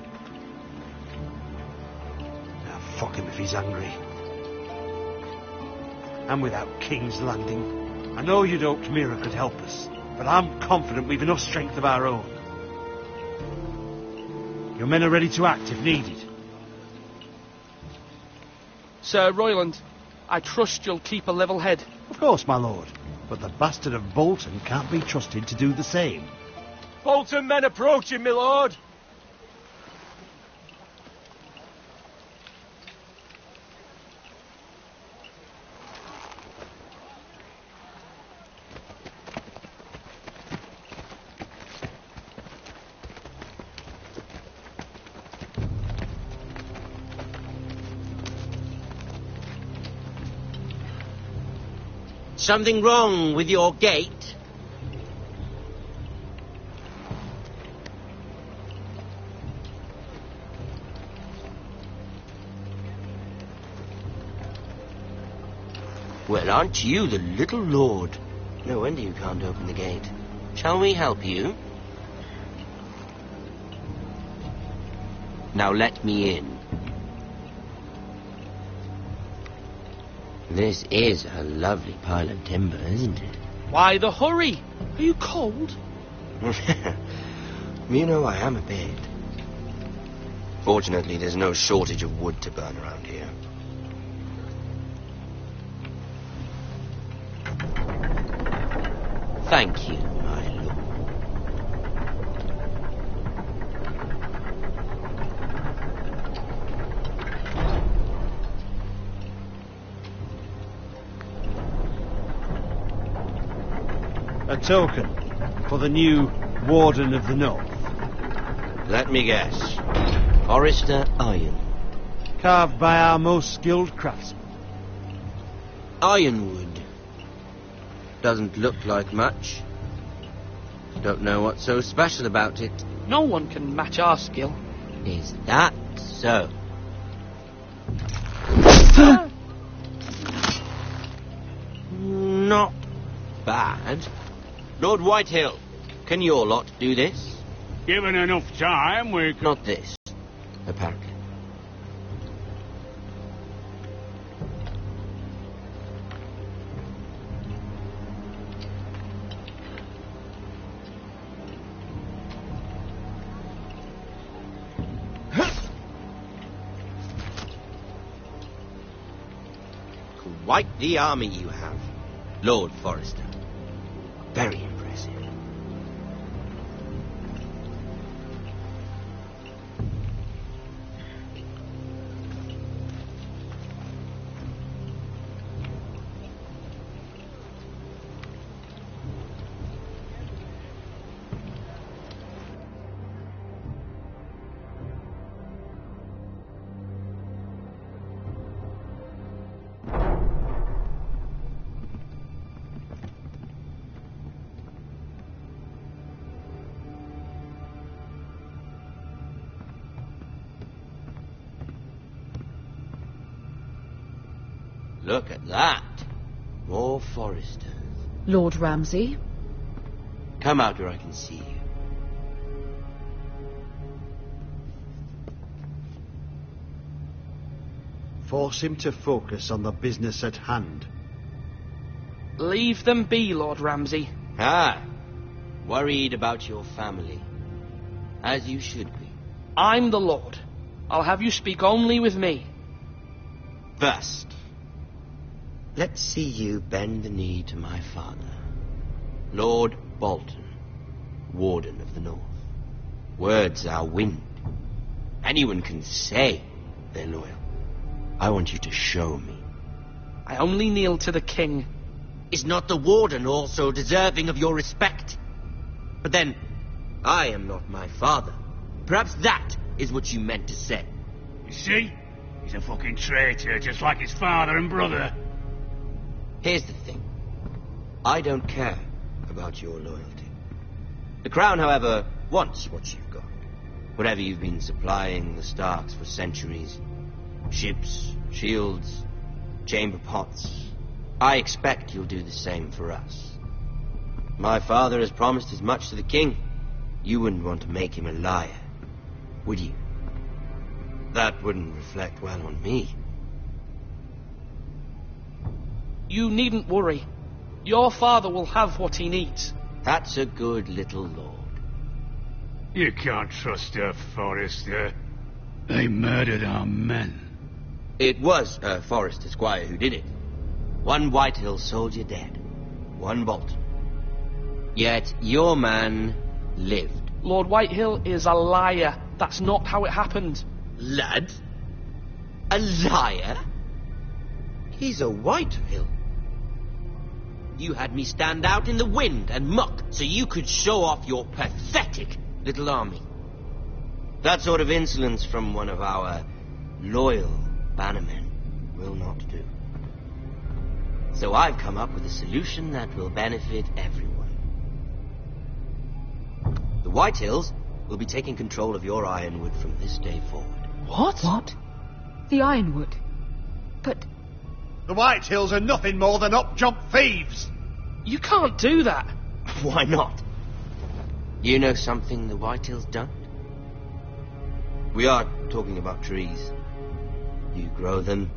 Now, fuck him if he's angry. And without King's Landing, I know you'd hoped Mira could help us, but I'm confident we've enough strength of our own. Your men are ready to act if needed. Sir Royland, I trust you'll keep a level head. Of course, my lord. But the bastard of Bolton can't be trusted to do the same. Bolton men approaching, my lord. Something wrong with your gate? Well, aren't you the little lord? No wonder you can't open the gate. Shall we help you? Now let me in. This is a lovely pile of timber, isn't it? Why the hurry? Are you cold? You know I am a bit. Fortunately, there's no shortage of wood to burn around here. Thank you, my lord. A token for the new Warden of the North. Let me guess. Forrester iron. Carved by our most skilled craftsmen. Ironwood. Doesn't look like much. Don't know what's so special about it. No one can match our skill. Is that so? Not bad. Lord Whitehill, can your lot do this? Given enough time, we could... Not this, apparently. Quite the army you have, Lord Forrester. Very impressive. Look at that. More foresters. Lord Ramsay? Come out where I can see you. Force him to focus on the business at hand. Leave them be, Lord Ramsay. Ah, worried about your family. As you should be. I'm the Lord. I'll have you speak only with me. First, let's see you bend the knee to my father, Lord Bolton, Warden of the North. Words are wind. Anyone can say they're loyal. I want you to show me. I only kneel to the king. Is not the Warden also deserving of your respect? But then, I am not my father. Perhaps that is what you meant to say. You see? He's a fucking traitor, just like his father and brother. Here's the thing. I don't care about your loyalty. The Crown, however, wants what you've got. Whatever you've been supplying the Starks for centuries. Ships, shields, chamber pots. I expect you'll do the same for us. My father has promised as much to the king. You wouldn't want to make him a liar, would you? That wouldn't reflect well on me. You needn't worry. Your father will have what he needs. That's a good little lord. You can't trust a Forester. They murdered our men. It was a Forester squire who did it. One Whitehill soldier dead. One Bolton. Yet your man lived. Lord Whitehill is a liar. That's not how it happened. Lad? A liar? He's a Whitehill. You had me stand out in the wind and muck so you could show off your pathetic little army. That sort of insolence from one of our loyal bannermen will not do. So I've come up with a solution that will benefit everyone. The Whitehills will be taking control of your ironwood from this day forward. What? What? The Ironwood? But... The Whitehills are nothing more than up-jump thieves! You can't do that. Why not? You know something the Whitehills don't? We are talking about trees. You grow them,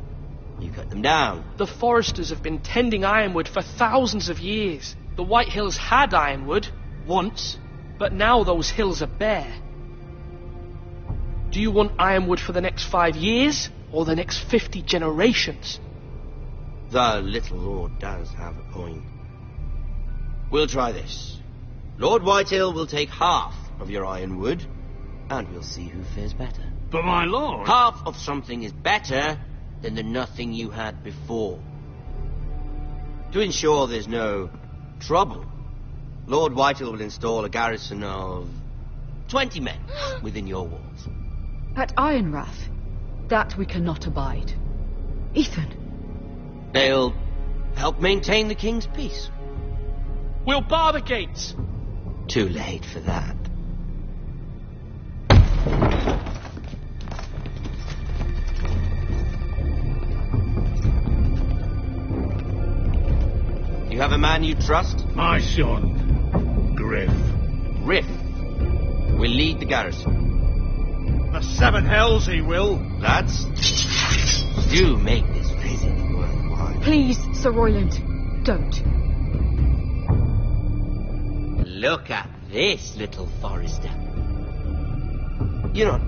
you cut them down. The Foresters have been tending Ironwood for thousands of years. The Whitehills had Ironwood, once, but now those hills are bare. Do you want Ironwood for the next 5 years, or the next 50 generations? The little lord does have a point. We'll try this. Lord Whitehill will take half of your ironwood, and we'll see who fares better. But my lord... Half of something is better than the nothing you had before. To ensure there's no trouble, Lord Whitehill will install a garrison of 20 men within your walls. At Ironrath? That we cannot abide. Ethan. They'll help maintain the king's peace. We'll bar the gates. Too late for that. You have a man you trust? My son, Griff. Griff will lead the garrison. The seven hells he will. Lads, do make this visit worthwhile. Please, Sir Royland, don't. Look at this, little Forester. You're not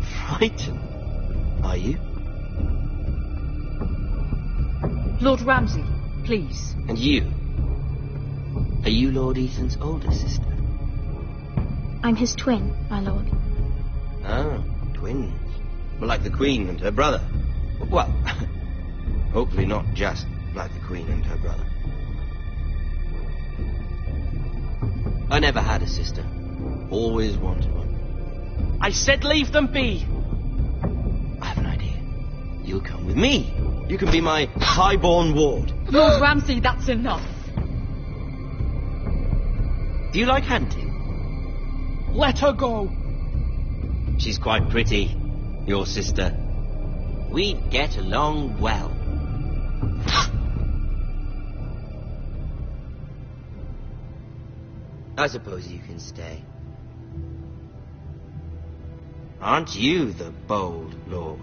frightened, are you? Lord Ramsay, please. And you? Are you Lord Ethan's older sister? I'm his twin, my lord. Ah, twins. Well, like the Queen and her brother. Well, hopefully not just like the Queen and her brother. I never had a sister. Always wanted one. I said leave them be. I have an idea. You'll come with me. You can be my highborn ward. Lord Ramsay, that's enough. Do you like hunting? Let her go. She's quite pretty, your sister. We'd get along well. I suppose you can stay. Aren't you the bold lord?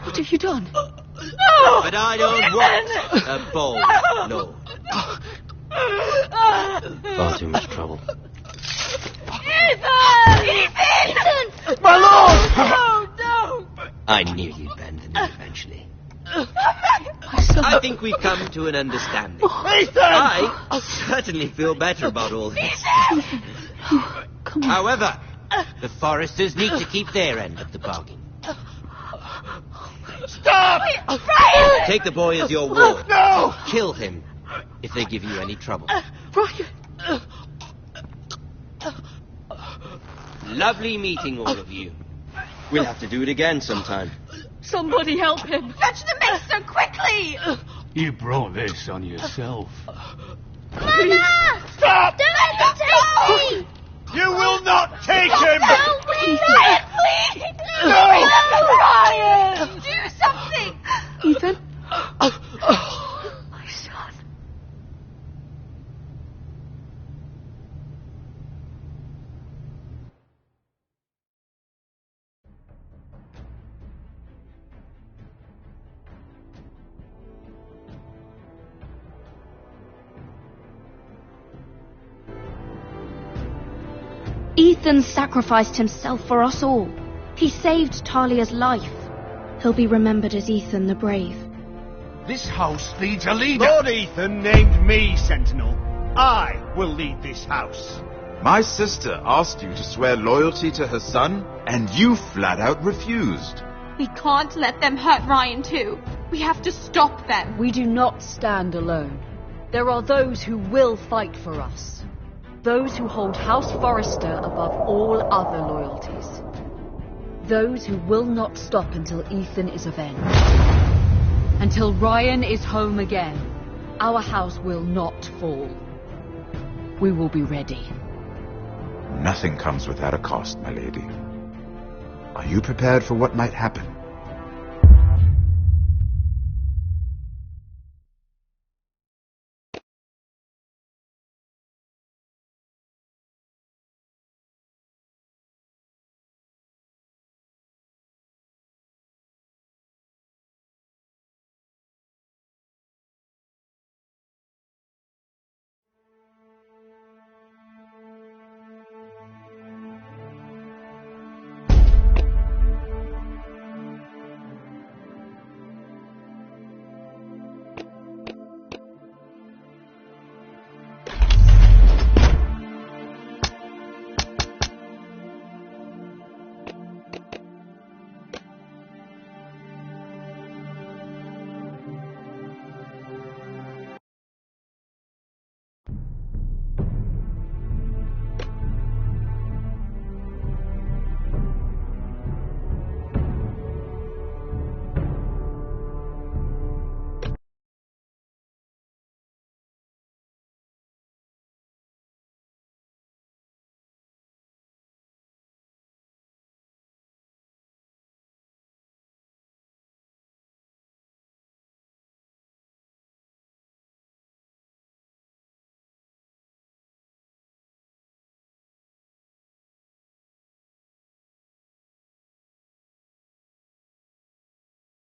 What have you done? But I don't want a bold lord. Far too much trouble. Ethan! My lord! No, no! I knew you'd bend the knee eventually. I think we've come to an understanding. I certainly feel better about all this. Come on. However, the Foresters need to keep their end of the bargain. Stop! Ryan! Take the boy as your ward. No! Kill him if they give you any trouble. Ryan! Lovely meeting all of you. We'll have to do it again sometime. Somebody help him! Fetch the maester quickly! You brought this on yourself. Mama! Stop! Don't let him take me! You will not take him! Help me! Ryan, please! No! Ryan! Do something! Ethan? My son. Ethan sacrificed himself for us all. He saved Talia's life. He'll be remembered as Ethan the Brave. This house needs a leader. Lord Ethan named me Sentinel. I will lead this house. My sister asked you to swear loyalty to her son, and you flat out refused. We can't let them hurt Ryan too. We have to stop them. We do not stand alone. There are those who will fight for us. Those who hold House Forrester above all other loyalties. Those who will not stop until Ethan is avenged. Until Ryan is home again, our house will not fall. We will be ready. Nothing comes without a cost, my lady. Are you prepared for what might happen?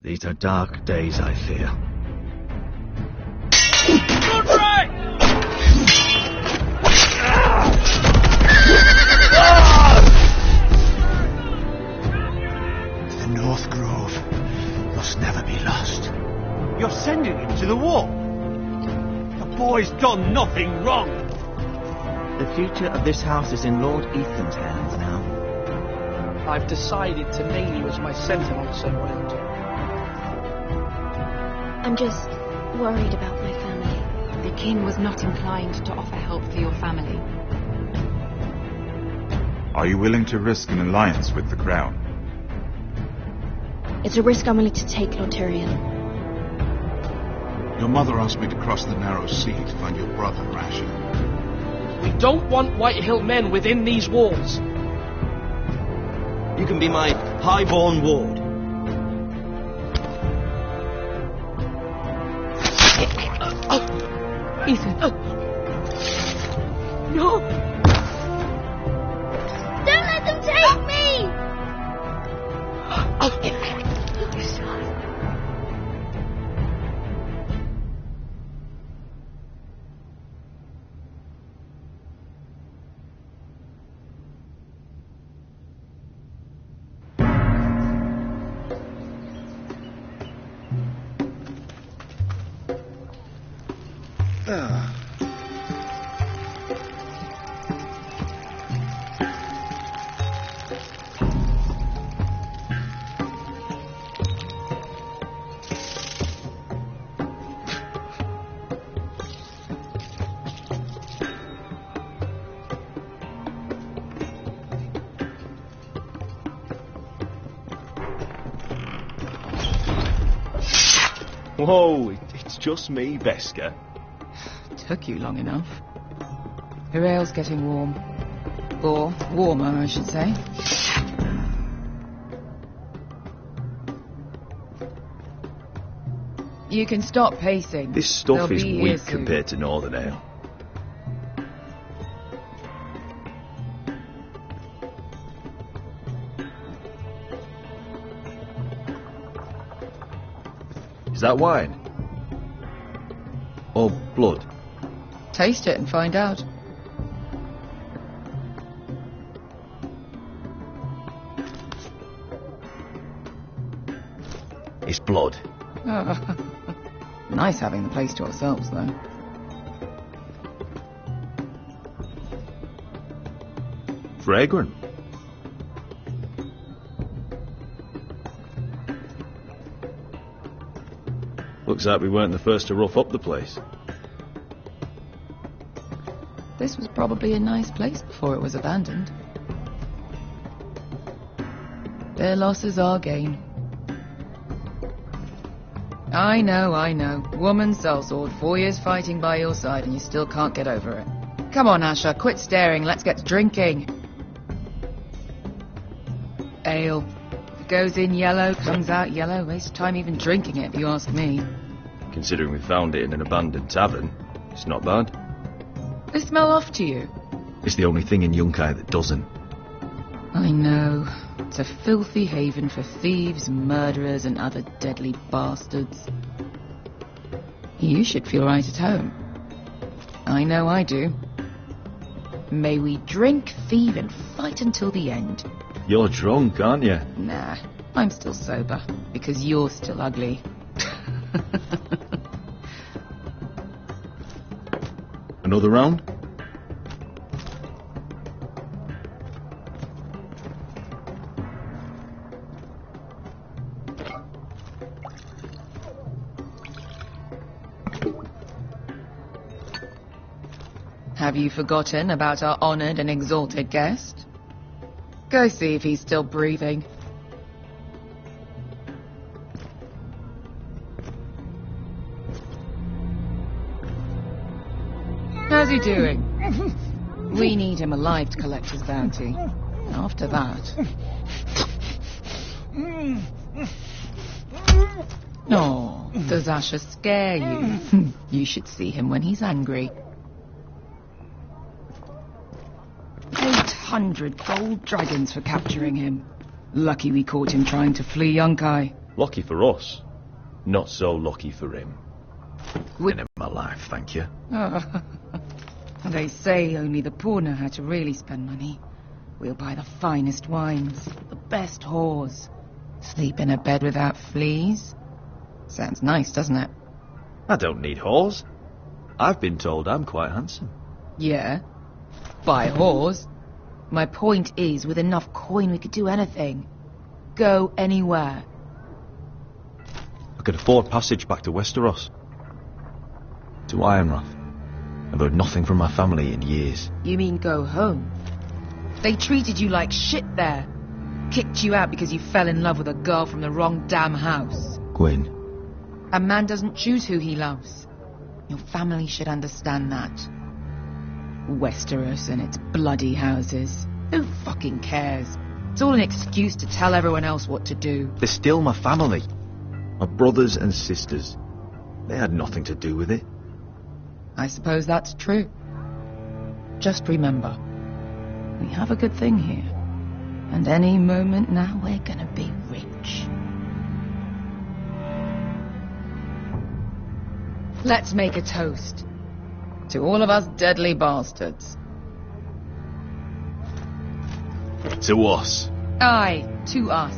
These are dark days, I fear. The North Grove must never be lost. You're sending him to the war. The boy's done nothing wrong. The future of this house is in Lord Ethan's hands now. I've decided to name you as my sentinel, Sir Roland. I'm just worried about my family. The king was not inclined to offer help for your family. Are you willing to risk an alliance with the crown? It's a risk I'm willing to take, Lord Tyrion. Your mother asked me to cross the narrow sea to find your brother, Asher. We don't want Whitehill men within these walls. You can be my highborn ward. Ethan. No! Don't let them take me! Whoa, it's just me, Beskar. Took you long enough. Her ale's getting warm. Or warmer, I should say. You can stop pacing. This stuff They'll is be here weak soon. compared to Northern Ale. Is that wine? Or blood? Taste it and find out. It's blood. Oh. Nice having the place to ourselves, though. Fragrant. Looks like we weren't the first to rough up the place. This was probably a nice place before it was abandoned. Their loss is our gain. I know. Woman sellsword, 4 years fighting by your side and you still can't get over it. Come on, Asher, quit staring, let's get to drinking. Ale. If it goes in yellow, comes out yellow. Waste time even drinking it, if you ask me. Considering we found it in an abandoned tavern, it's not bad. They smell off to you. It's the only thing in Yunkai that doesn't. I know. It's a filthy haven for thieves, murderers, and other deadly bastards. You should feel right at home. I know I do. May we drink, thieve, and fight until the end. You're drunk, aren't you? Nah, I'm still sober, because you're still ugly. Another round? Have you forgotten about our honoured and exalted guest? Go see if he's still breathing. How's he doing? We need him alive to collect his bounty. After that... Oh, does Asher scare you? You should see him when he's angry. 800 gold dragons for capturing him. Lucky we caught him trying to flee Yunkai. Lucky for us. Not so lucky for him. Winning my life, thank you. They say only the poor know how to really spend money. We'll buy the finest wines, the best whores. Sleep in a bed without fleas. Sounds nice, doesn't it? I don't need whores. I've been told I'm quite handsome. Yeah. Buy whores. My point is, with enough coin we could do anything. Go anywhere. I could afford passage back to Westeros. To Ironrath. I've heard nothing from my family in years. You mean go home? They treated you like shit there. Kicked you out because you fell in love with a girl from the wrong damn house. Gwyn. A man doesn't choose who he loves. Your family should understand that. Westeros and its bloody houses. Who fucking cares? It's all an excuse to tell everyone else what to do. They're still my family. My brothers and sisters. They had nothing to do with it. I suppose that's true. Just remember, we have a good thing here. And any moment now we're gonna be rich. Let's make a toast. To all of us deadly bastards. To us. Aye, to us.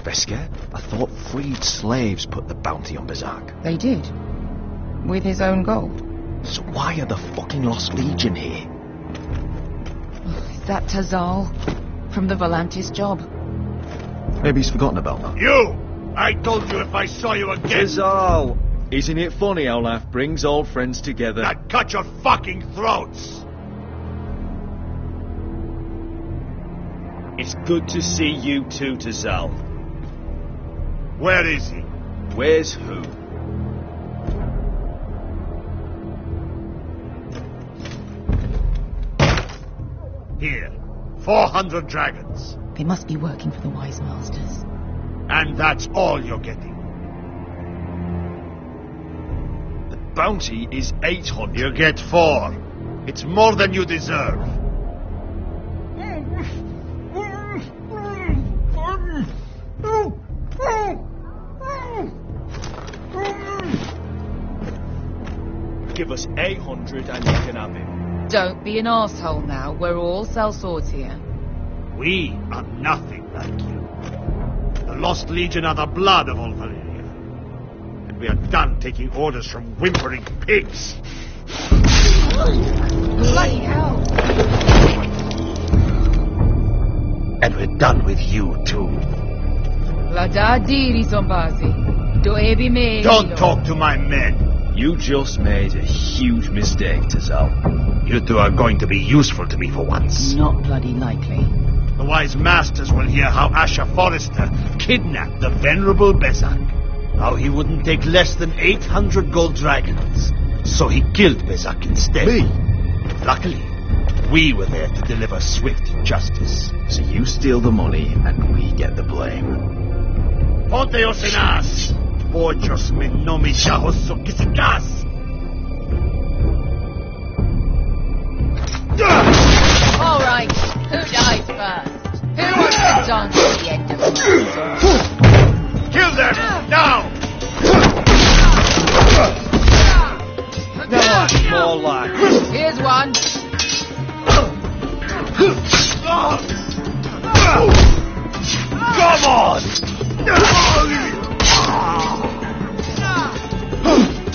Vesker, I thought freed slaves put the bounty on Berserk. They did. With his own gold. So why are the fucking Lost Legion here? Is that Tazal? From the Volantis job? Maybe he's forgotten about that. You! I told you if I saw you again... Tazal! Isn't it funny how life brings old friends together? I'd cut your fucking throats! It's good to see you too, Tazal. Where is he? Where's who? Here. 400 dragons. They must be working for the Wise Masters. And that's all you're getting. The bounty is 800. You get 4. It's more than you deserve. Give us 800 and you can have him. Don't be an asshole now. We're all sellswords here. We are nothing like you. The Lost Legion are the blood of all Valyria. And we are done taking orders from whimpering pigs. Bloody hell! And we're done with you, too. Don't talk to my men. You just made a huge mistake, Tazal. You two are going to be useful to me for once. Not bloody likely. The Wise Masters will hear how Asher Forrester kidnapped the venerable Berserk. How he wouldn't take less than 800 gold dragons. So he killed Berserk instead. Me? Luckily, we were there to deliver swift justice. So you steal the money and we get the blame. Ponteos en as! Pollos me no me chajos so kisikas! All right, who dies first? Who wants to dance at the end of the Kill them! Now! No, more like. Here's one. Come on!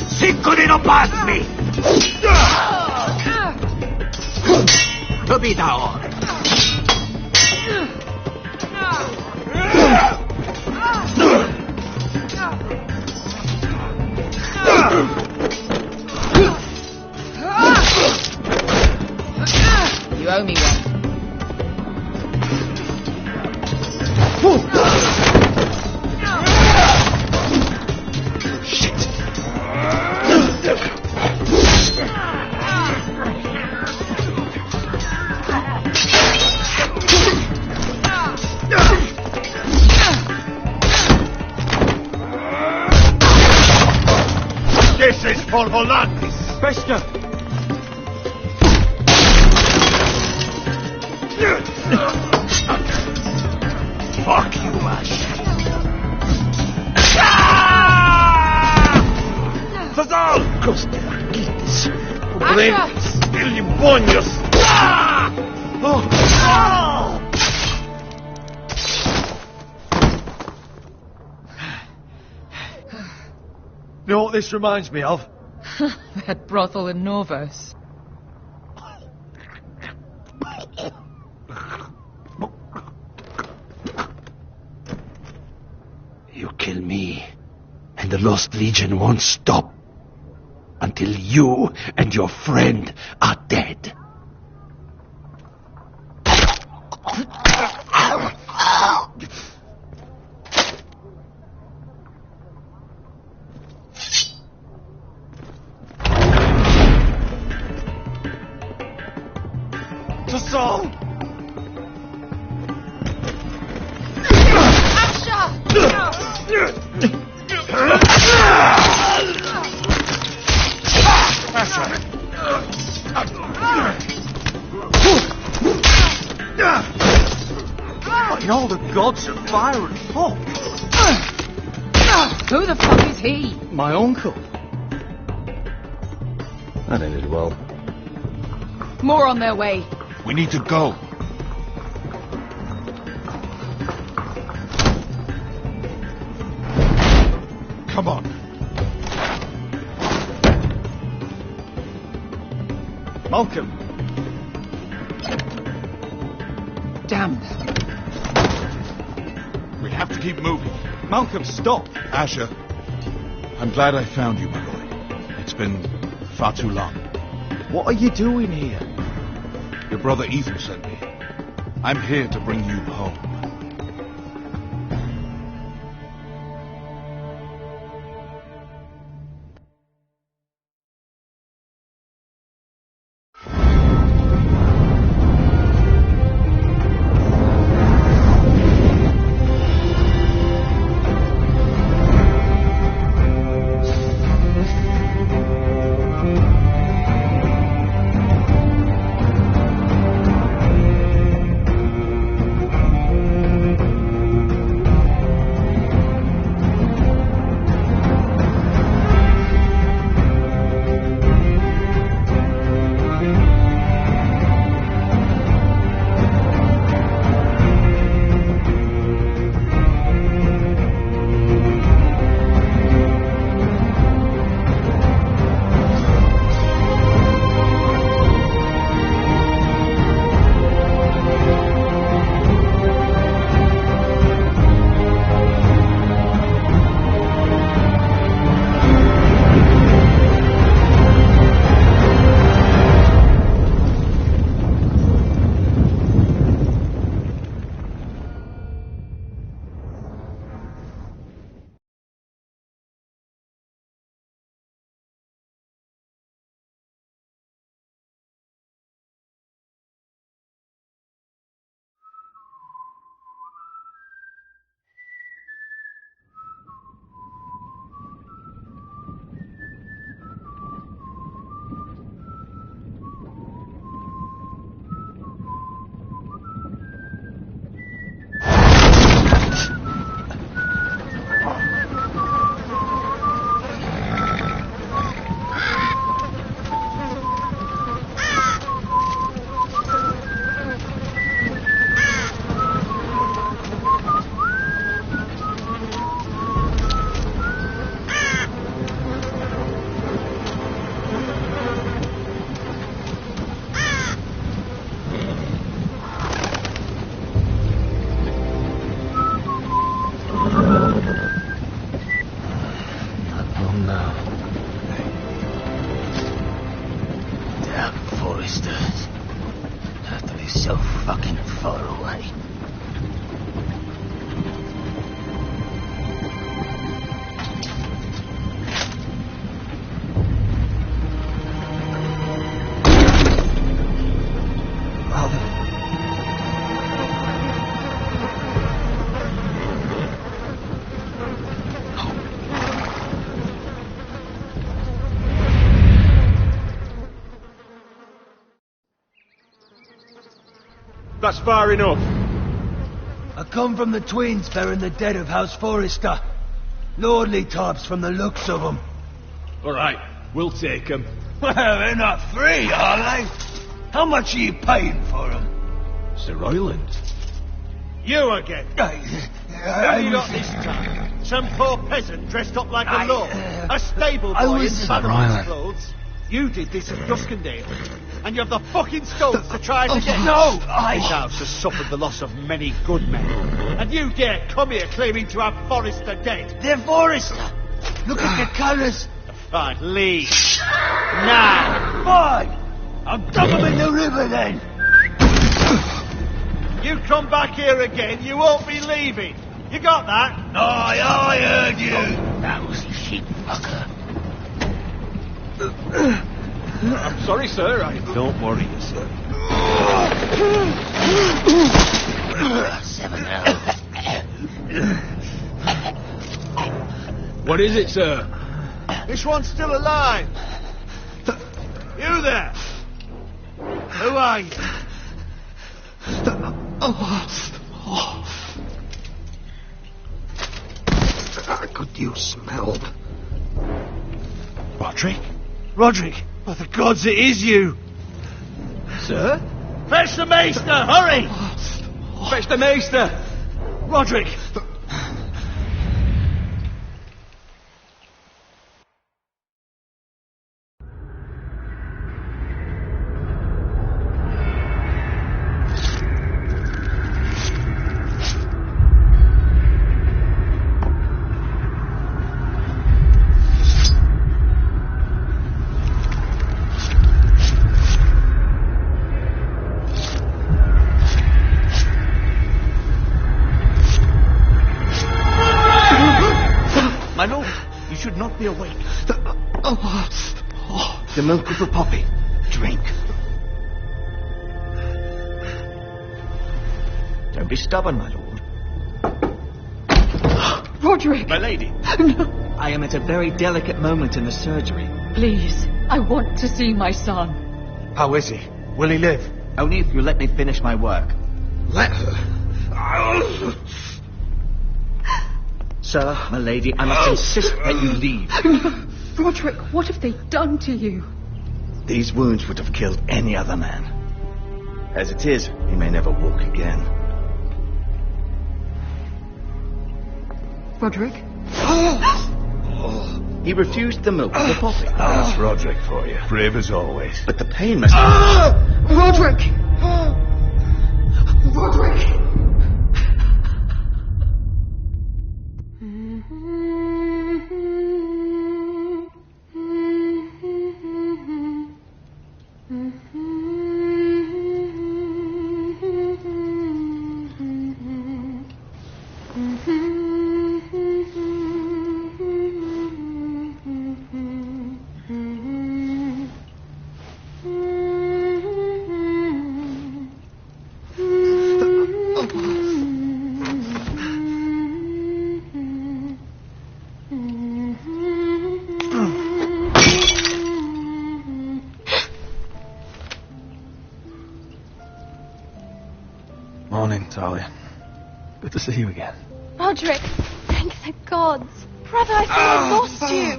Siccoli non pasmi! Dobita ora! You owe me one. Shit! This is for Volantis! Bester! Fuck you, Ash! Tazal! Coste raquitis! Obrentes! Ilibonios! You know what this reminds me of? That brothel in Norvos. You kill me, and the Lost Legion won't stop until you and your friend are dead. Tazal! What in all the gods of fire and fog? Who the fuck is he? My uncle. That ended well. More on their way. We need to go. Come on. Malcolm. Damn. We have to keep moving. Malcolm, stop. Asher, I'm glad I found you, my boy. It's been far too long. What are you doing here? Your brother Ethan sent me. I'm here to bring you home. That's far enough. I come from the twins bearing the dead of House Forrester. Lordly types from the looks of them. All right, we'll take them. Well, they're not free, are they? How much are you paying for them? Sir Royland. You again. What have you got this time? Some poor peasant dressed up like a lord. A stable boy in Sir clothes. You did this at Duskendale. And you have the fucking stones to try it again. No, This house has suffered the loss of many good men. And you dare come here claiming to have Forrester dead. They're Forrester. Look at the colours. Fine, leave. Now. Fine. I'll dump them in the river then. You come back here again, you won't be leaving. You got that? Aye, I heard you. That was the sheep fucker. I'm sorry, sir. Don't worry yourself. 7 hours. What is it, sir? This one's still alive. You there? Who are you? Could you smell? Roderick? Roderick! By the gods, it is you! Sir? Fetch the maester! Hurry! Fetch the maester! Roderick! My lord, you should not be awake. The milk of the poppy. Drink. Don't be stubborn, my lord. Roderick! My lady. No. I am at a very delicate moment in the surgery. Please, I want to see my son. How is he? Will he live? Only if you let me finish my work. Let her. Sir, my lady, I must insist that you leave. No. Roderick, what have they done to you? These wounds would have killed any other man. As it is, he may never walk again. Roderick? He refused the milk of the poppy. That's Roderick for you. Brave as always. But the pain must... Roderick! Roderick! Morning, Talia. Good to see you again. Roderick, thank the gods. Brother, I thought I lost you.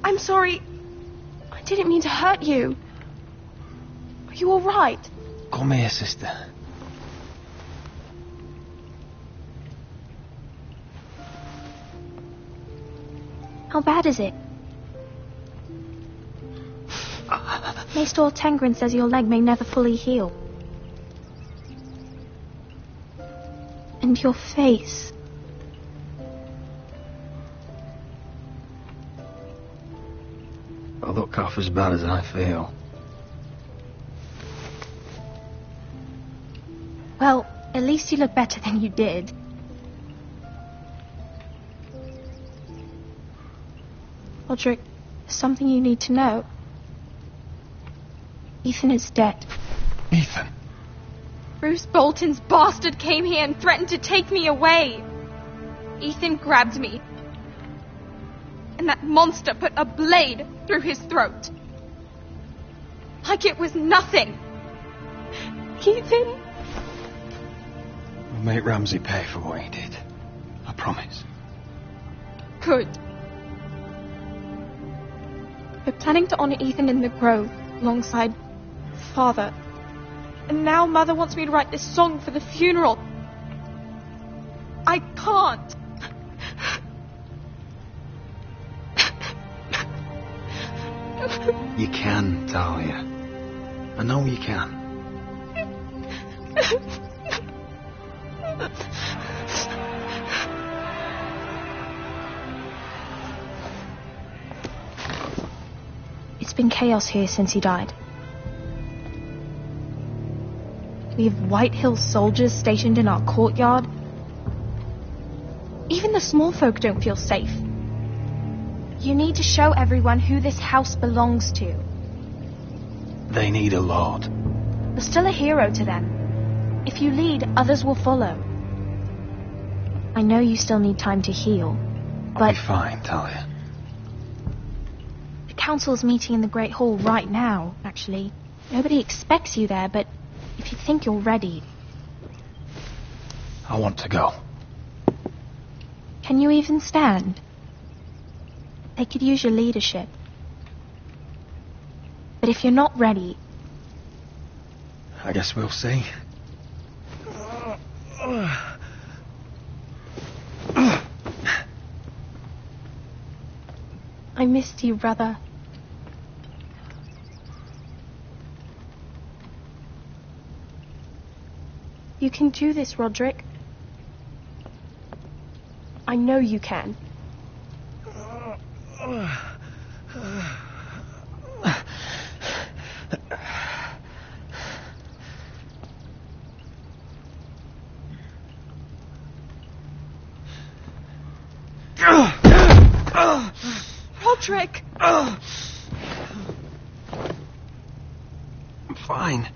I'm sorry. I didn't mean to hurt you. Are you all right? Come here, sister. How bad is it? Maester Tengrin says your leg may never fully heal. And your face. I look half as bad as I feel. Well, at least you look better than you did. Roderick, there's something you need to know. Ethan is dead. Ethan? Bruce Bolton's bastard came here and threatened to take me away. Ethan grabbed me. And that monster put a blade through his throat. Like it was nothing. Ethan? We'll make Ramsay pay for what he did. I promise. Good. We're planning to honor Ethan in the grove alongside Father. And now Mother wants me to write this song for the funeral. I can't. You can, Talia. I know you can. It's been chaos here since he died. We have White Hill soldiers stationed in our courtyard. Even the small folk don't feel safe. You need to show everyone who this house belongs to. They need a lord. You're still a hero to them. If you lead, others will follow. I know you still need time to heal, I'll be fine, Talia. The council's meeting in the Great Hall right now, actually. Nobody expects you there, but if you think you're ready... I want to go. Can you even stand? They could use your leadership. But if you're not ready... I guess we'll see. I missed you, brother. You can do this, Roderick. I know you can. Roderick! I'm fine.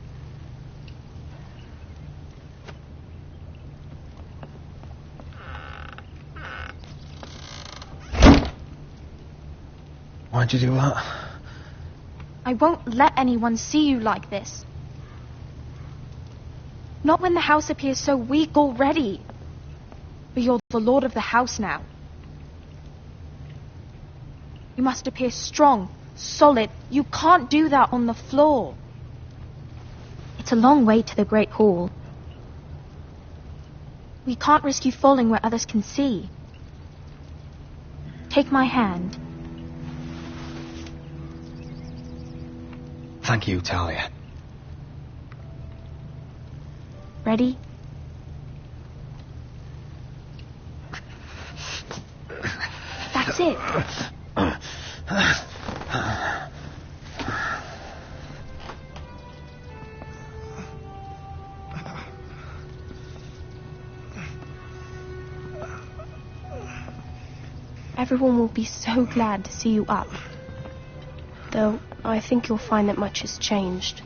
Why'd you do that? I won't let anyone see you like this. Not when the house appears so weak already. But you're the lord of the house now. You must appear strong, solid. You can't do that on the floor. It's a long way to the Great Hall. We can't risk you falling where others can see. Take my hand. Thank you, Talia. Ready? That's it. Everyone will be so glad to see you up. Though I think you'll find that much has changed.